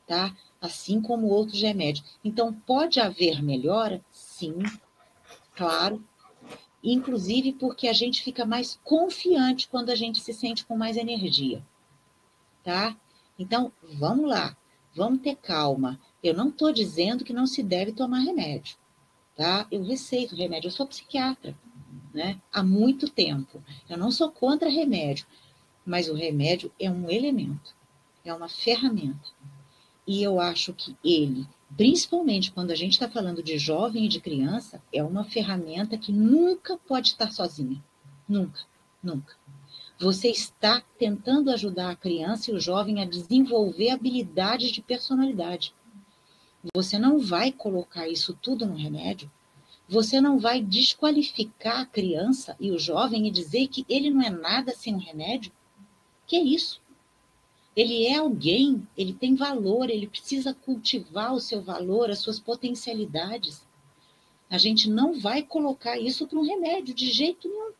Speaker 2: tá? Assim como outros remédios. Então, pode haver melhora? Sim, claro. Inclusive porque a gente fica mais confiante quando a gente se sente com mais energia, tá? Então, vamos lá, vamos ter calma. Eu não estou dizendo que não se deve tomar remédio, tá? Eu receito remédio, eu sou psiquiatra, né? Há muito tempo. Eu não sou contra remédio, mas o remédio é um elemento, é uma ferramenta. E eu acho que ele, principalmente quando a gente está falando de jovem e de criança, é uma ferramenta que nunca pode estar sozinha. Nunca, nunca. Você está tentando ajudar a criança e o jovem a desenvolver habilidades de personalidade. Você não vai colocar isso tudo no remédio. Você não vai desqualificar a criança e o jovem e dizer que ele não é nada sem um remédio. Que é isso? Ele é alguém, ele tem valor, ele precisa cultivar o seu valor, as suas potencialidades. A gente não vai colocar isso para um remédio, de jeito nenhum.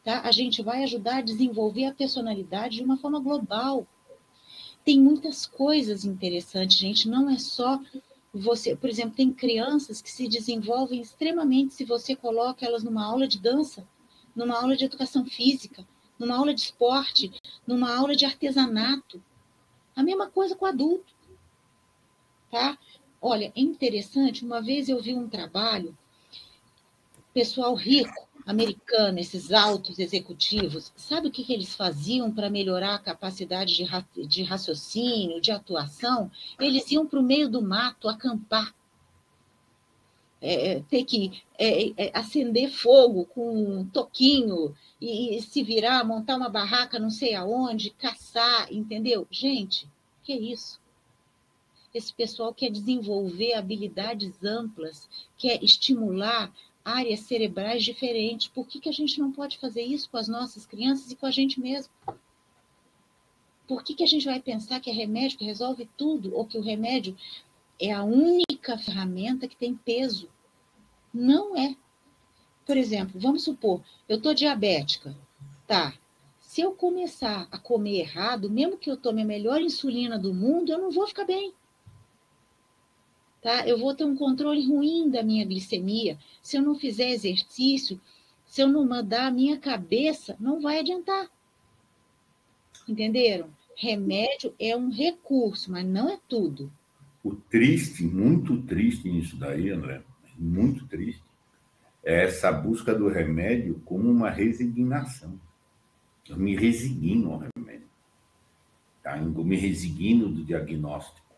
Speaker 2: Tá? A gente vai ajudar a desenvolver a personalidade de uma forma global. Tem muitas coisas interessantes, gente, não é só você. Por exemplo, tem crianças que se desenvolvem extremamente se você coloca elas numa aula de dança, numa aula de educação física, numa aula de esporte, numa aula de artesanato. A mesma coisa com o adulto, tá? Olha, é interessante, uma vez eu vi um trabalho, pessoal rico, americano, esses altos executivos, sabe o que eles faziam para melhorar a capacidade de raciocínio, de atuação? Eles iam para o meio do mato acampar. ter que acender fogo com um toquinho e se virar, montar uma barraca não sei aonde, caçar, entendeu? Gente, que é isso? Esse pessoal quer desenvolver habilidades amplas, quer estimular áreas cerebrais diferentes. Por que a gente não pode fazer isso com as nossas crianças e com a gente mesmo? Por que a gente vai pensar que é remédio que resolve tudo, ou que o remédio é a única ferramenta que tem peso? Não é. Por exemplo, vamos supor, eu estou diabética, tá? Se eu começar a comer errado, mesmo que eu tome a melhor insulina do mundo, eu não vou ficar bem. Tá? Eu vou ter um controle ruim da minha glicemia. Se eu não fizer exercício, se eu não mandar a minha cabeça, não vai adiantar. Entenderam? Remédio é um recurso, mas não é tudo.
Speaker 1: O triste, muito triste nisso daí, André, muito triste, é essa busca do remédio como uma resignação. Eu me resigno ao remédio. Tá? Eu me resigno do diagnóstico.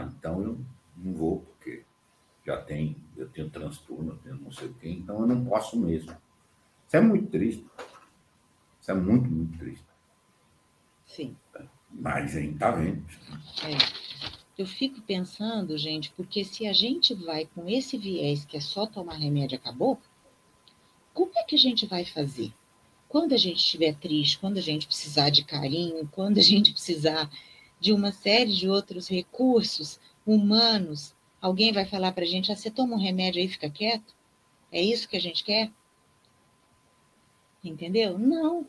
Speaker 1: Então eu não vou, porque eu tenho transtorno, eu tenho não sei o quê, então eu não posso mesmo. Isso é muito triste. Isso é muito, muito triste.
Speaker 2: Sim.
Speaker 1: Mas a gente está vendo.
Speaker 2: Eu fico pensando, gente, porque se a gente vai com esse viés que é só tomar remédio e acabou, como é que a gente vai fazer? Quando a gente estiver triste, quando a gente precisar de carinho, quando a gente precisar de uma série de outros recursos humanos, alguém vai falar para a gente, você toma um remédio aí e fica quieto? É isso que a gente quer? Entendeu? Não.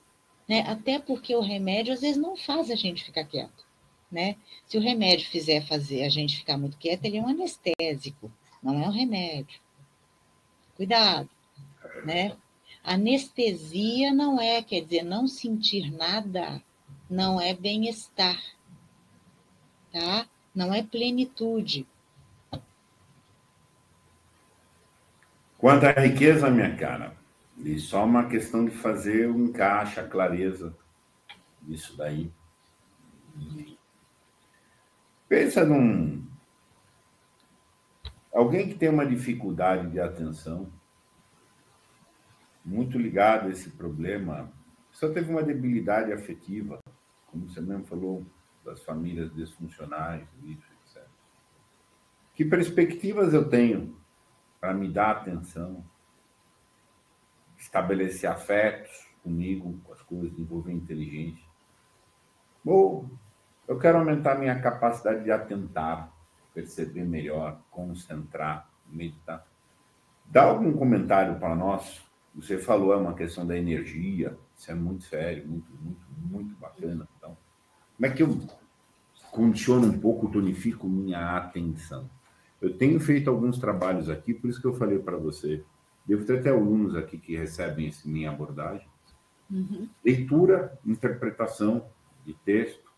Speaker 2: Né? Até porque o remédio, às vezes, não faz a gente ficar quieto. Né? Se o remédio fizer fazer a gente ficar muito quieto, ele é um anestésico, não é um remédio. Cuidado, né? Anestesia não é, quer dizer, não sentir nada, não é bem-estar, tá? Não é plenitude.
Speaker 1: Quanto à riqueza, minha cara, e só uma questão de fazer um encaixe, a clareza disso daí. Enfim. Pensa alguém que tem uma dificuldade de atenção, muito ligado a esse problema, só teve uma debilidade afetiva, como você mesmo falou, das famílias disfuncionais, isso, etc. Que perspectivas eu tenho para me dar atenção, estabelecer afetos comigo, com as coisas, desenvolver inteligência? Ou eu quero aumentar minha capacidade de atentar, perceber melhor, concentrar, meditar. Dá algum comentário para nós? Você falou, é uma questão da energia, isso é muito sério, muito, muito, muito bacana. Então, como é que eu condiciono um pouco, tonifico minha atenção? Eu tenho feito alguns trabalhos aqui, por isso que eu falei para você. Devo ter até alunos aqui que recebem essa minha abordagem. Uhum. Leitura, interpretação de texto.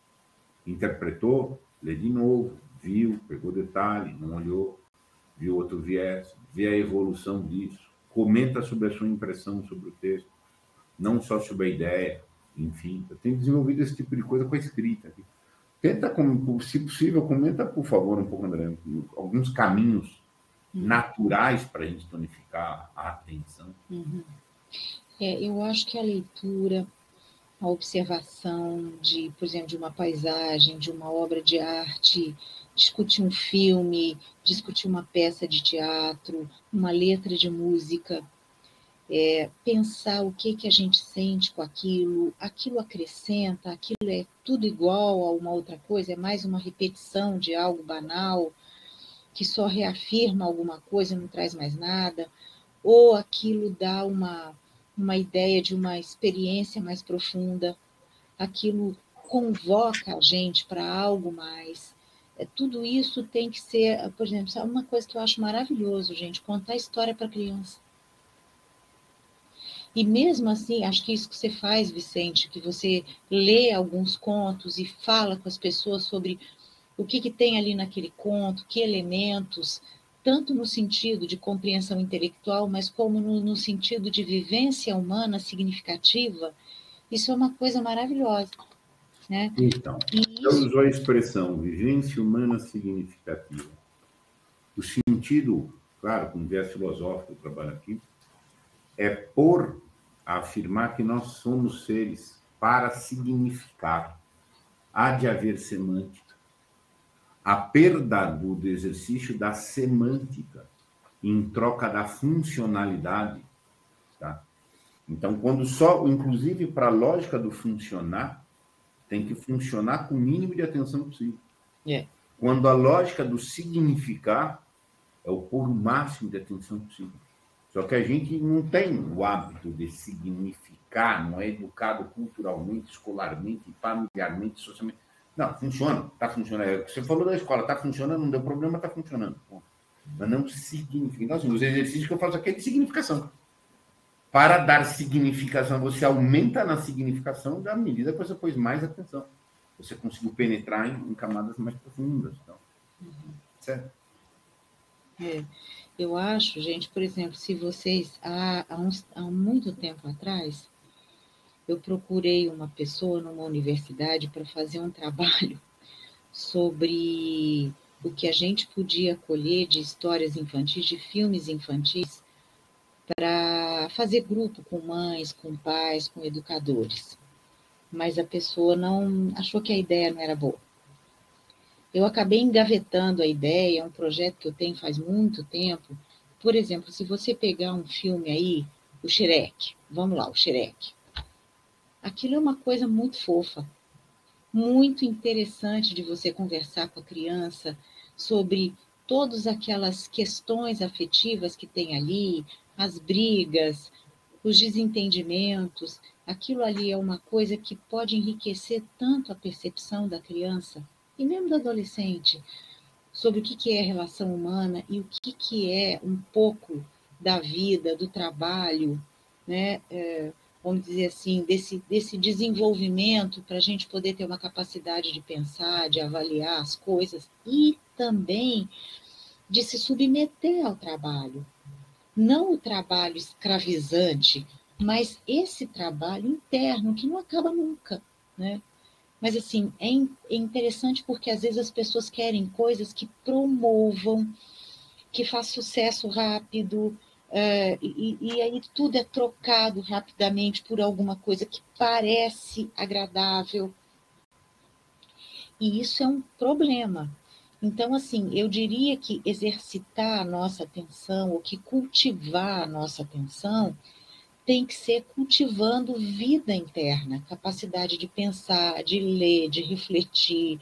Speaker 1: Interpretou, lê de novo, viu, pegou detalhe, não olhou, viu outro viés, vê a evolução disso, comenta sobre a sua impressão sobre o texto, não só sobre a ideia, enfim. Eu tenho desenvolvido esse tipo de coisa com a escrita aqui. Tenta, se possível, comenta, por favor, um pouco, André, alguns caminhos naturais para a gente tonificar a atenção.
Speaker 2: Uhum. Eu acho que a leitura, a observação de, por exemplo, de uma paisagem, de uma obra de arte, discutir um filme, discutir uma peça de teatro, uma letra de música, pensar o que a gente sente com aquilo acrescenta, aquilo é tudo igual a uma outra coisa, é mais uma repetição de algo banal, que só reafirma alguma coisa e não traz mais nada, ou aquilo dá uma ideia de uma experiência mais profunda, aquilo convoca a gente para algo mais. Tudo isso tem que ser, por exemplo, sabe uma coisa que eu acho maravilhoso, gente, contar história para criança. E mesmo assim, acho que isso que você faz, Vicente, que você lê alguns contos e fala com as pessoas sobre o que tem ali naquele conto, que elementos, tanto no sentido de compreensão intelectual, mas como no sentido de vivência humana significativa, isso é uma coisa maravilhosa. Né?
Speaker 1: Então, eu uso a expressão vivência humana significativa. O sentido claro, com viés filosófico, eu trabalho aqui, é por afirmar que nós somos seres para significar. Há de haver semântica. A perda do exercício da semântica em troca da funcionalidade, tá? Então, quando só, inclusive para a lógica do funcionar, tem que funcionar com o mínimo de atenção possível. Quando a lógica do significar é o pôr o máximo de atenção possível. Só que a gente não tem o hábito de significar, não é educado culturalmente, escolarmente, familiarmente, socialmente. Não, funciona, está funcionando. Você falou da escola, está funcionando, não deu problema, está funcionando. Mas não significa. Então, assim, os exercícios que eu faço aqui é de significação. Para dar significação, você aumenta na significação da medida que você pôs mais atenção. Você conseguiu penetrar em camadas mais profundas. Então, certo?
Speaker 2: Eu acho, gente, por exemplo, se vocês, há muito tempo atrás, eu procurei uma pessoa numa universidade para fazer um trabalho sobre o que a gente podia colher de histórias infantis, de filmes infantis, para fazer grupo com mães, com pais, com educadores. Mas a pessoa não achou que a ideia não era boa. Eu acabei engavetando a ideia, é um projeto que eu tenho faz muito tempo. Por exemplo, se você pegar um filme aí, o Shrek, vamos lá, o Shrek. Aquilo é uma coisa muito fofa, muito interessante de você conversar com a criança sobre todas aquelas questões afetivas que tem ali, as brigas, os desentendimentos. Aquilo ali é uma coisa que pode enriquecer tanto a percepção da criança e mesmo do adolescente sobre o que é relação humana e o que é um pouco da vida, do trabalho, né? Vamos dizer assim, desse desenvolvimento para a gente poder ter uma capacidade de pensar, de avaliar as coisas e também de se submeter ao trabalho. Não o trabalho escravizante, mas esse trabalho interno que não acaba nunca, né? Mas, assim, é interessante porque, às vezes, as pessoas querem coisas que promovam, que façam sucesso rápido, e aí tudo é trocado rapidamente por alguma coisa que parece agradável. E isso é um problema. Então, assim, eu diria que exercitar a nossa atenção, ou que cultivar a nossa atenção, tem que ser cultivando vida interna, capacidade de pensar, de ler, de refletir,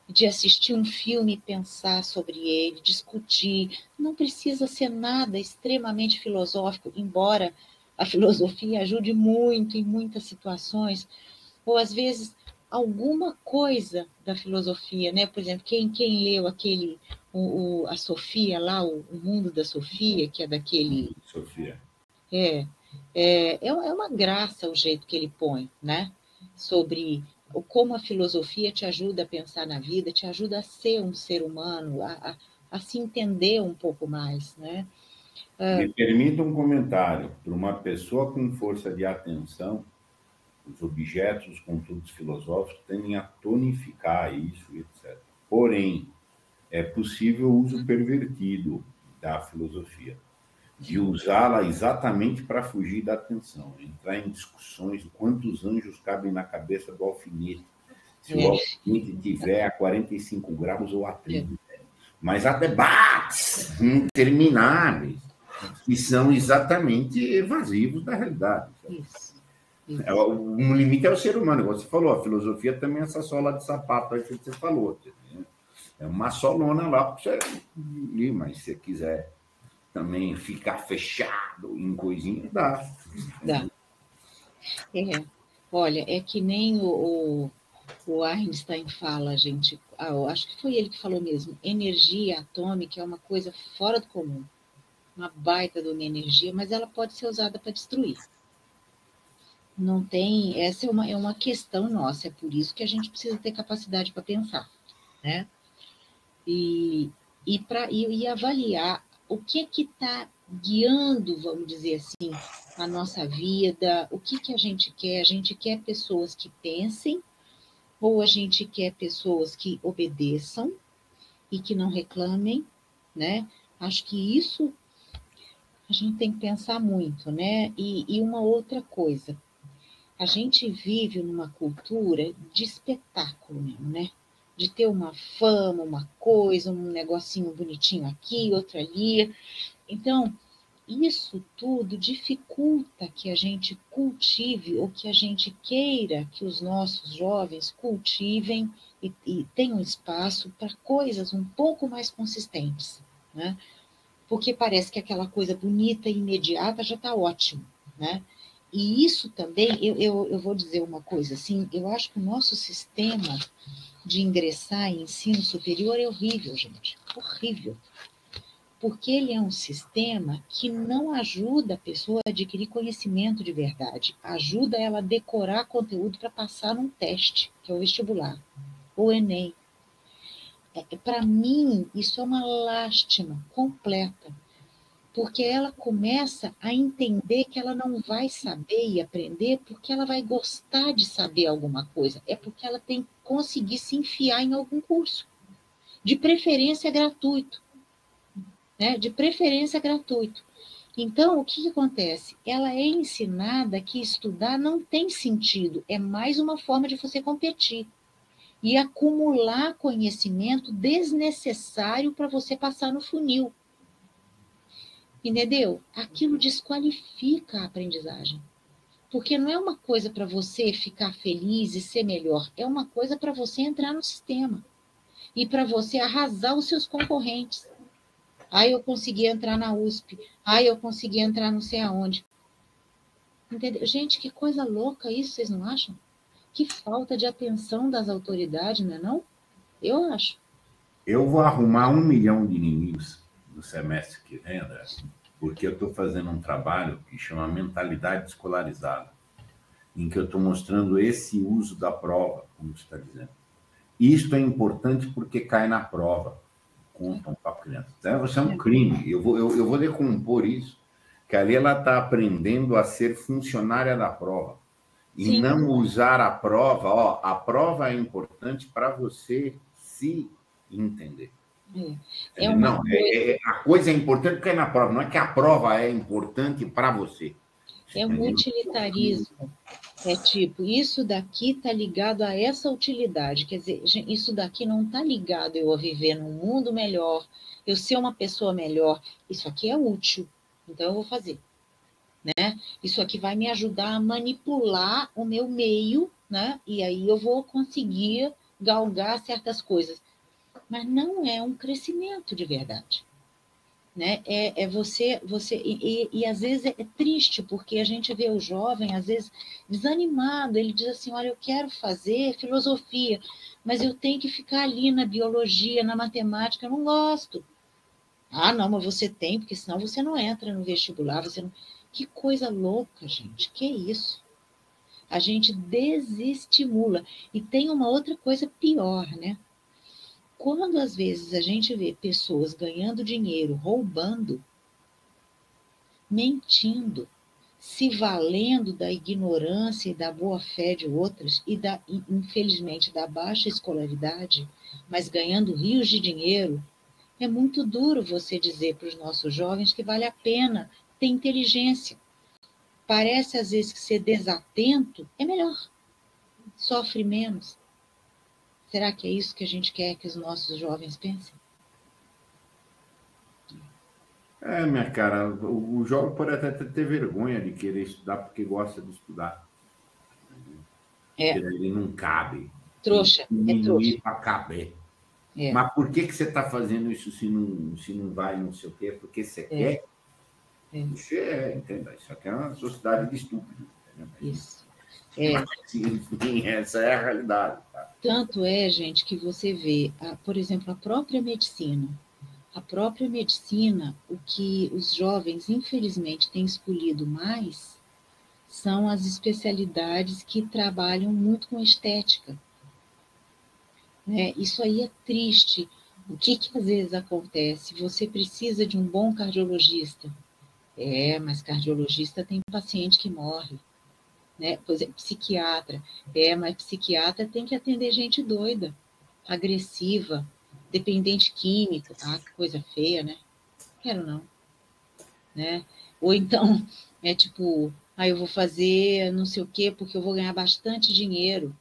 Speaker 2: de assistir um filme e pensar sobre ele, discutir. Não precisa ser nada extremamente filosófico, embora a filosofia ajude muito em muitas situações, ou às vezes alguma coisa da filosofia, né? Por exemplo, quem leu aquele, a Sofia lá, o Mundo da Sofia, que é daquele...
Speaker 1: Sofia.
Speaker 2: É uma graça o jeito que ele põe, né? Sobre como a filosofia te ajuda a pensar na vida, te ajuda a ser um ser humano, a se entender um pouco mais, né?
Speaker 1: Me permita um comentário. Para uma pessoa com força de atenção, os objetos, os conteúdos filosóficos tendem a tonificar isso, etc. Porém, é possível o uso pervertido da filosofia, de usá-la exatamente para fugir da atenção, entrar em discussões de quantos anjos cabem na cabeça do alfinete, se o alfinete tiver a 45 graus ou a 30. Mas há debates intermináveis que são exatamente evasivos da realidade.
Speaker 2: Isso.
Speaker 1: Um limite é o ser humano, como você falou, a filosofia também é essa sola de sapato aí que você falou. É uma solona lá para você ir, mas se você quiser também ficar fechado em coisinha, dá.
Speaker 2: Olha, é que nem o Einstein fala, gente, eu acho que foi ele que falou mesmo, energia atômica é uma coisa fora do comum, uma baita de uma energia, mas ela pode ser usada para destruir. Não tem, essa é uma questão nossa, é por isso que a gente precisa ter capacidade para pensar, né? E avaliar o que está guiando, vamos dizer assim, a nossa vida, o que a gente quer. A gente quer pessoas que pensem, ou a gente quer pessoas que obedeçam e que não reclamem, né? Acho que isso a gente tem que pensar muito, né? E uma outra coisa, a gente vive numa cultura de espetáculo mesmo, né? De ter uma fama, uma coisa, um negocinho bonitinho aqui, outro ali. Então, isso tudo dificulta que a gente cultive ou que a gente queira que os nossos jovens cultivem e tenham espaço para coisas um pouco mais consistentes, né? Porque parece que aquela coisa bonita e imediata já está ótimo, né? E isso também, eu vou dizer uma coisa assim, eu acho que o nosso sistema de ingressar em ensino superior é horrível, gente, horrível. Porque ele é um sistema que não ajuda a pessoa a adquirir conhecimento de verdade, ajuda ela a decorar conteúdo para passar num teste, que é o vestibular, o Enem. Para mim, isso é uma lástima completa, porque ela começa a entender que ela não vai saber e aprender porque ela vai gostar de saber alguma coisa, é porque ela tem que conseguir se enfiar em algum curso, de preferência gratuito, né? De preferência gratuito. Então, o que acontece? Ela é ensinada que estudar não tem sentido, é mais uma forma de você competir e acumular conhecimento desnecessário para você passar no funil. Entendeu? Aquilo desqualifica a aprendizagem. Porque não é uma coisa para você ficar feliz e ser melhor, é uma coisa para você entrar no sistema e para você arrasar os seus concorrentes. Ah, eu consegui entrar na USP. Ah, eu consegui entrar não sei aonde. Entendeu? Gente, que coisa louca isso, vocês não acham? Que falta de atenção das autoridades, não é não? Eu acho.
Speaker 1: Eu vou arrumar 1 milhão de inimigos no semestre que vem, André, porque eu estou fazendo um trabalho que chama Mentalidade Escolarizada, em que eu estou mostrando esse uso da prova, como você está dizendo. Isto é importante porque cai na prova, contam para a criança. Então, você é um crime. Eu vou decompor isso, que ali ela está aprendendo a ser funcionária da prova. E
Speaker 2: Sim.
Speaker 1: não usar a prova. Ó, a prova é importante para você se entender.
Speaker 2: É uma coisa...
Speaker 1: a coisa é importante porque é na prova, não é que a prova é importante para você.
Speaker 2: É um utilitarismo. É tipo, isso daqui está ligado a essa utilidade. Quer dizer, isso daqui não está ligado eu a viver num mundo melhor, eu ser uma pessoa melhor. Isso aqui é útil, então eu vou fazer. Né? Isso aqui vai me ajudar a manipular o meu meio, né? E aí eu vou conseguir galgar certas coisas. Mas não é um crescimento de verdade. Né? Você e às vezes é triste, porque a gente vê o jovem, às vezes, desanimado, ele diz assim, olha, eu quero fazer filosofia, mas eu tenho que ficar ali na biologia, na matemática, eu não gosto. Ah, não, mas você tem, porque senão você não entra no vestibular, você não... Que coisa louca, gente, que isso? A gente desestimula. E tem uma outra coisa pior, né? Quando às vezes a gente vê pessoas ganhando dinheiro, roubando, mentindo, se valendo da ignorância e da boa-fé de outras e, infelizmente, da baixa escolaridade, mas ganhando rios de dinheiro, é muito duro você dizer para os nossos jovens que vale a pena ter inteligência. Parece, às vezes, que ser desatento é melhor, sofre menos. Será que é isso que a gente quer que os nossos jovens pensem?
Speaker 1: Minha cara, o jovem pode até ter vergonha de querer estudar porque gosta de estudar. Porque ele não cabe.
Speaker 2: Trouxa,
Speaker 1: tem que
Speaker 2: trouxa.
Speaker 1: para caber.
Speaker 2: É.
Speaker 1: Mas por que você está fazendo isso se não vai, não sei o quê? Porque você quer? Isso entenda, isso aqui é uma sociedade de estúpidos.
Speaker 2: Isso.
Speaker 1: Mas, enfim, essa é a realidade. Tá?
Speaker 2: Tanto é, gente, que você vê, por exemplo, a própria medicina. A própria medicina, o que os jovens, infelizmente, têm escolhido mais são as especialidades que trabalham muito com estética. Né? Isso aí é triste. O que às vezes acontece? Você precisa de um bom cardiologista. Mas cardiologista tem paciente que morre. Né? Por exemplo, psiquiatra. Mas psiquiatra tem que atender gente doida, agressiva, dependente químico. Ah, que coisa feia, né? quero não, né? Ou então, é tipo, eu vou fazer não sei o quê porque eu vou ganhar bastante dinheiro.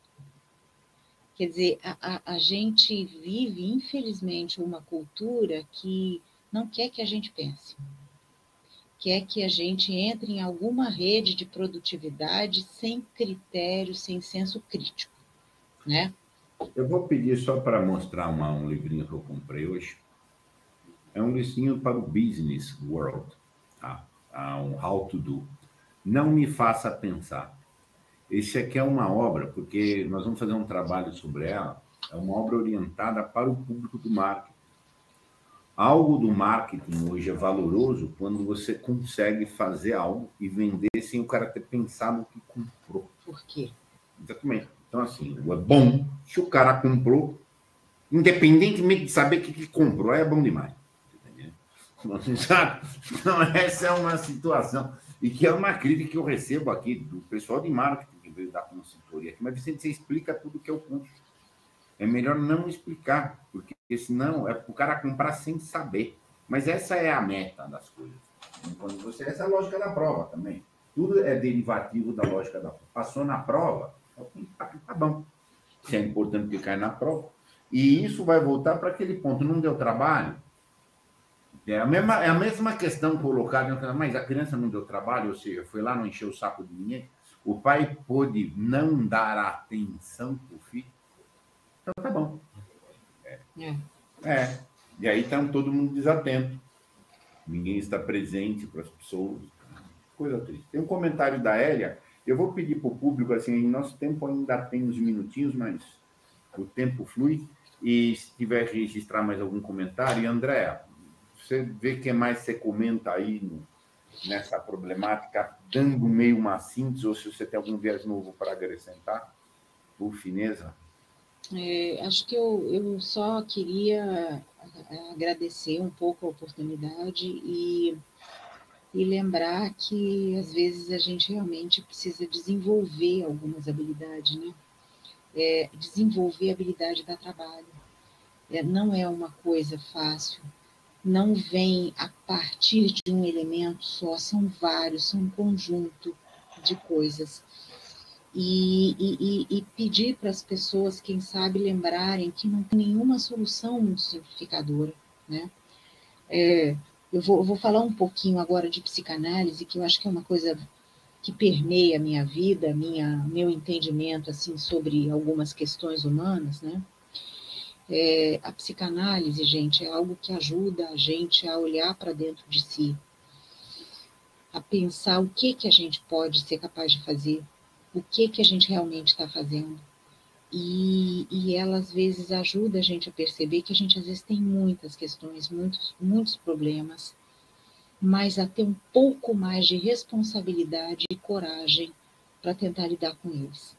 Speaker 2: Quer dizer, a gente vive, infelizmente, uma cultura que não quer que a gente pense, quer que a gente entre em alguma rede de produtividade sem critério, sem senso crítico, né?
Speaker 1: Eu vou pedir só para mostrar um livrinho que eu comprei hoje. É um livrinho para o Business World, tá? Um How to Do. Não me faça pensar. Esse aqui é uma obra, porque nós vamos fazer um trabalho sobre ela, é uma obra orientada para o público do marketing. Algo do marketing hoje é valoroso quando você consegue fazer algo e vender sem o cara ter pensado o que comprou.
Speaker 2: Por quê?
Speaker 1: Exatamente. Então, assim, é bom se o cara comprou, independentemente de saber o que comprou, é bom demais. Então, essa é uma situação. E que é uma crítica que eu recebo aqui do pessoal de marketing que veio dar consultoria aqui. Mas, Vicente, você explica tudo que é o curso. É melhor não explicar, porque senão é para o cara comprar sem saber. Mas essa é a meta das coisas. Quando você, essa é a lógica da prova também. Tudo é derivativo da lógica da prova. Passou na prova, tá bom. Isso é importante que caia na prova. E isso vai voltar para aquele ponto. Não deu trabalho? É a mesma questão colocada, mas a criança não deu trabalho, ou seja, foi lá, não encheu o saco de ninguém. O pai pôde não dar atenção para o filho. Então tá bom. E aí está todo mundo desatento. Ninguém está presente para as pessoas. Coisa triste. Tem um comentário da Hélia. Eu vou pedir para o público, assim, em nosso tempo ainda tem uns minutinhos, mas o tempo flui. E se tiver que registrar mais algum comentário, André, você vê o que mais você comenta aí nessa problemática, dando meio uma síntese, ou se você tem algum viés novo para acrescentar, por fineza.
Speaker 2: Acho que eu só queria agradecer um pouco a oportunidade e lembrar que, às vezes, a gente realmente precisa desenvolver algumas habilidades, né? Desenvolver a habilidade da trabalho. Não é uma coisa fácil, não vem a partir de um elemento só, são vários, são um conjunto de coisas. E pedir para as pessoas, quem sabe, lembrarem que não tem nenhuma solução muito simplificadora, né? Eu vou falar um pouquinho agora de psicanálise, que eu acho que é uma coisa que permeia a minha vida, meu entendimento assim sobre algumas questões humanas, né? A psicanálise, gente, é algo que ajuda a gente a olhar para dentro de si, a pensar o que a gente pode ser capaz de fazer, o que a gente realmente está fazendo. E ela, às vezes, ajuda a gente a perceber que a gente, às vezes, tem muitas questões, muitos problemas, mas a ter um pouco mais de responsabilidade e coragem para tentar lidar com eles.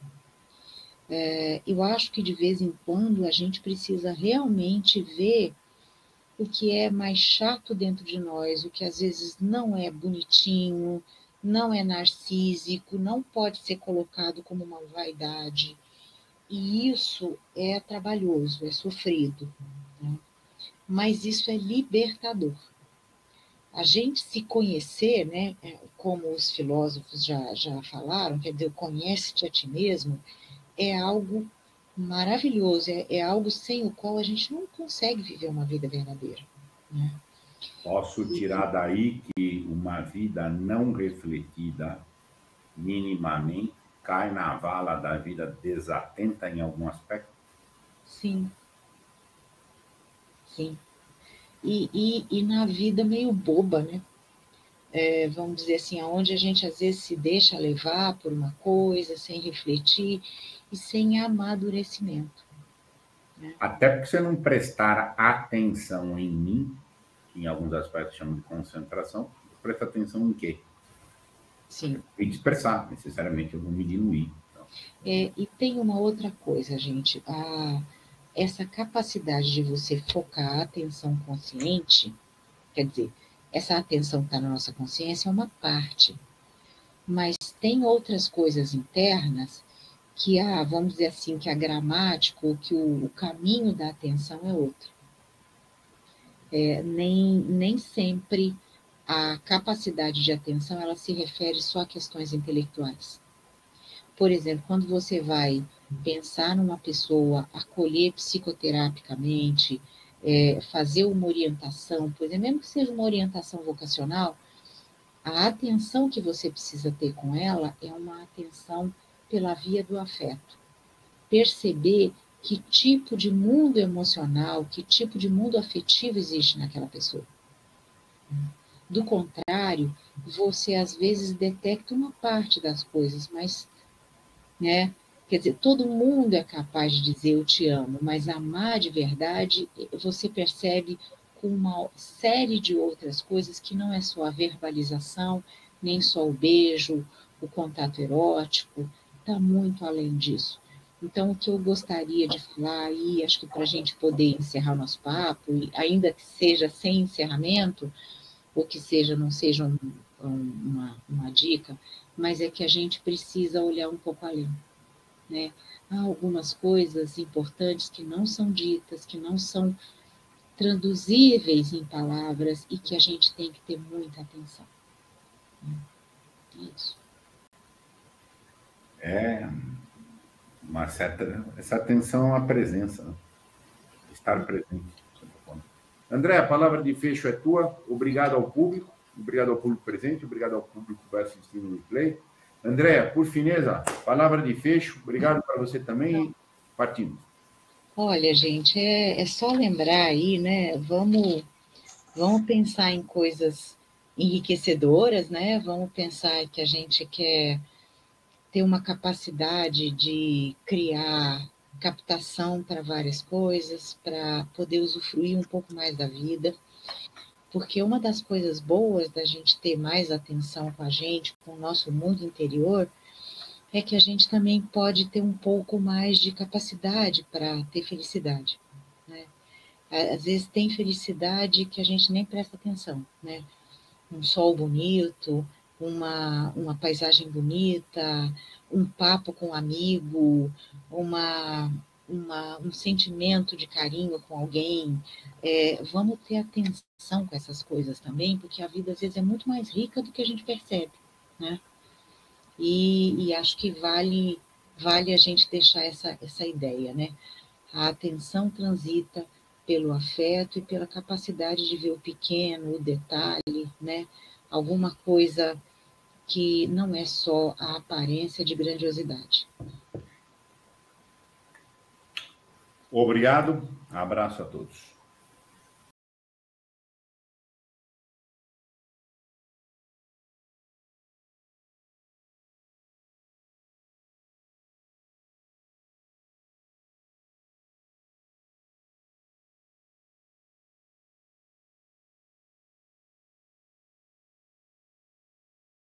Speaker 2: Eu acho que, de vez em quando, a gente precisa realmente ver o que é mais chato dentro de nós, o que às vezes não é bonitinho, não é narcísico, não pode ser colocado como uma vaidade. E isso é trabalhoso, é sofrido, né? Mas isso é libertador. A gente se conhecer, né, como os filósofos já falaram, quer dizer, conhece-te a ti mesmo, é algo maravilhoso, é algo sem o qual a gente não consegue viver uma vida verdadeira, né?
Speaker 1: Posso tirar daí que uma vida não refletida minimamente cai na vala da vida desatenta em algum aspecto?
Speaker 2: Sim. Sim. E na vida meio boba, né? Vamos dizer assim, onde a gente às vezes se deixa levar por uma coisa, sem refletir e sem amadurecimento, né?
Speaker 1: Até porque você não prestar atenção em mim, que em alguns aspectos chamam de concentração, presta atenção em quê?
Speaker 2: Sim.
Speaker 1: E dispersar, necessariamente eu vou me diluir. Então.
Speaker 2: E tem uma outra coisa, gente, essa capacidade de você focar a atenção consciente, quer dizer, essa atenção que está na nossa consciência é uma parte, mas tem outras coisas internas que vamos dizer assim, que a gramática ou que o caminho da atenção é outro. nem sempre a capacidade de atenção ela se refere só a questões intelectuais. Por exemplo, quando você vai pensar numa pessoa, acolher psicoterapicamente, fazer uma orientação, por exemplo, mesmo que seja uma orientação vocacional, a atenção que você precisa ter com ela é uma atenção pela via do afeto. Perceber que tipo de mundo emocional, que tipo de mundo afetivo existe naquela pessoa. Do contrário, você às vezes detecta uma parte das coisas, mas, né? Quer dizer, todo mundo é capaz de dizer eu te amo, mas amar de verdade, você percebe com uma série de outras coisas que não é só a verbalização, nem só o beijo, o contato erótico, está muito além disso. Então, o que eu gostaria de falar aí, acho que para a gente poder encerrar o nosso papo, e ainda que seja sem encerramento, ou que seja, não seja uma dica, mas é que a gente precisa olhar um pouco além, né? Há algumas coisas importantes que não são ditas, que não são traduzíveis em palavras e que a gente tem que ter muita atenção. É isso.
Speaker 1: Essa atenção à presença, né? Estar presente. André, a palavra de fecho é tua. Obrigado ao público presente, obrigado ao público que vai assistir no replay. André, por fineza, palavra de fecho. Obrigado para você também. Partimos.
Speaker 2: Olha, gente, é só lembrar aí, né? Vamos pensar em coisas enriquecedoras, né? Vamos pensar que a gente quer ter uma capacidade de criar captação para várias coisas, para poder usufruir um pouco mais da vida. Porque uma das coisas boas da gente ter mais atenção com a gente, com o nosso mundo interior, é que a gente também pode ter um pouco mais de capacidade para ter felicidade, né? Às vezes tem felicidade que a gente nem presta atenção, né? Um sol bonito, uma paisagem bonita, um papo com um amigo, um sentimento de carinho com alguém. Vamos ter atenção com essas coisas também, porque a vida às vezes é muito mais rica do que a gente percebe, né? E acho que vale a gente deixar essa ideia, né? A atenção transita pelo afeto e pela capacidade de ver o pequeno, o detalhe, né? Alguma coisa que não é só a aparência de grandiosidade.
Speaker 1: Obrigado. Abraço a todos.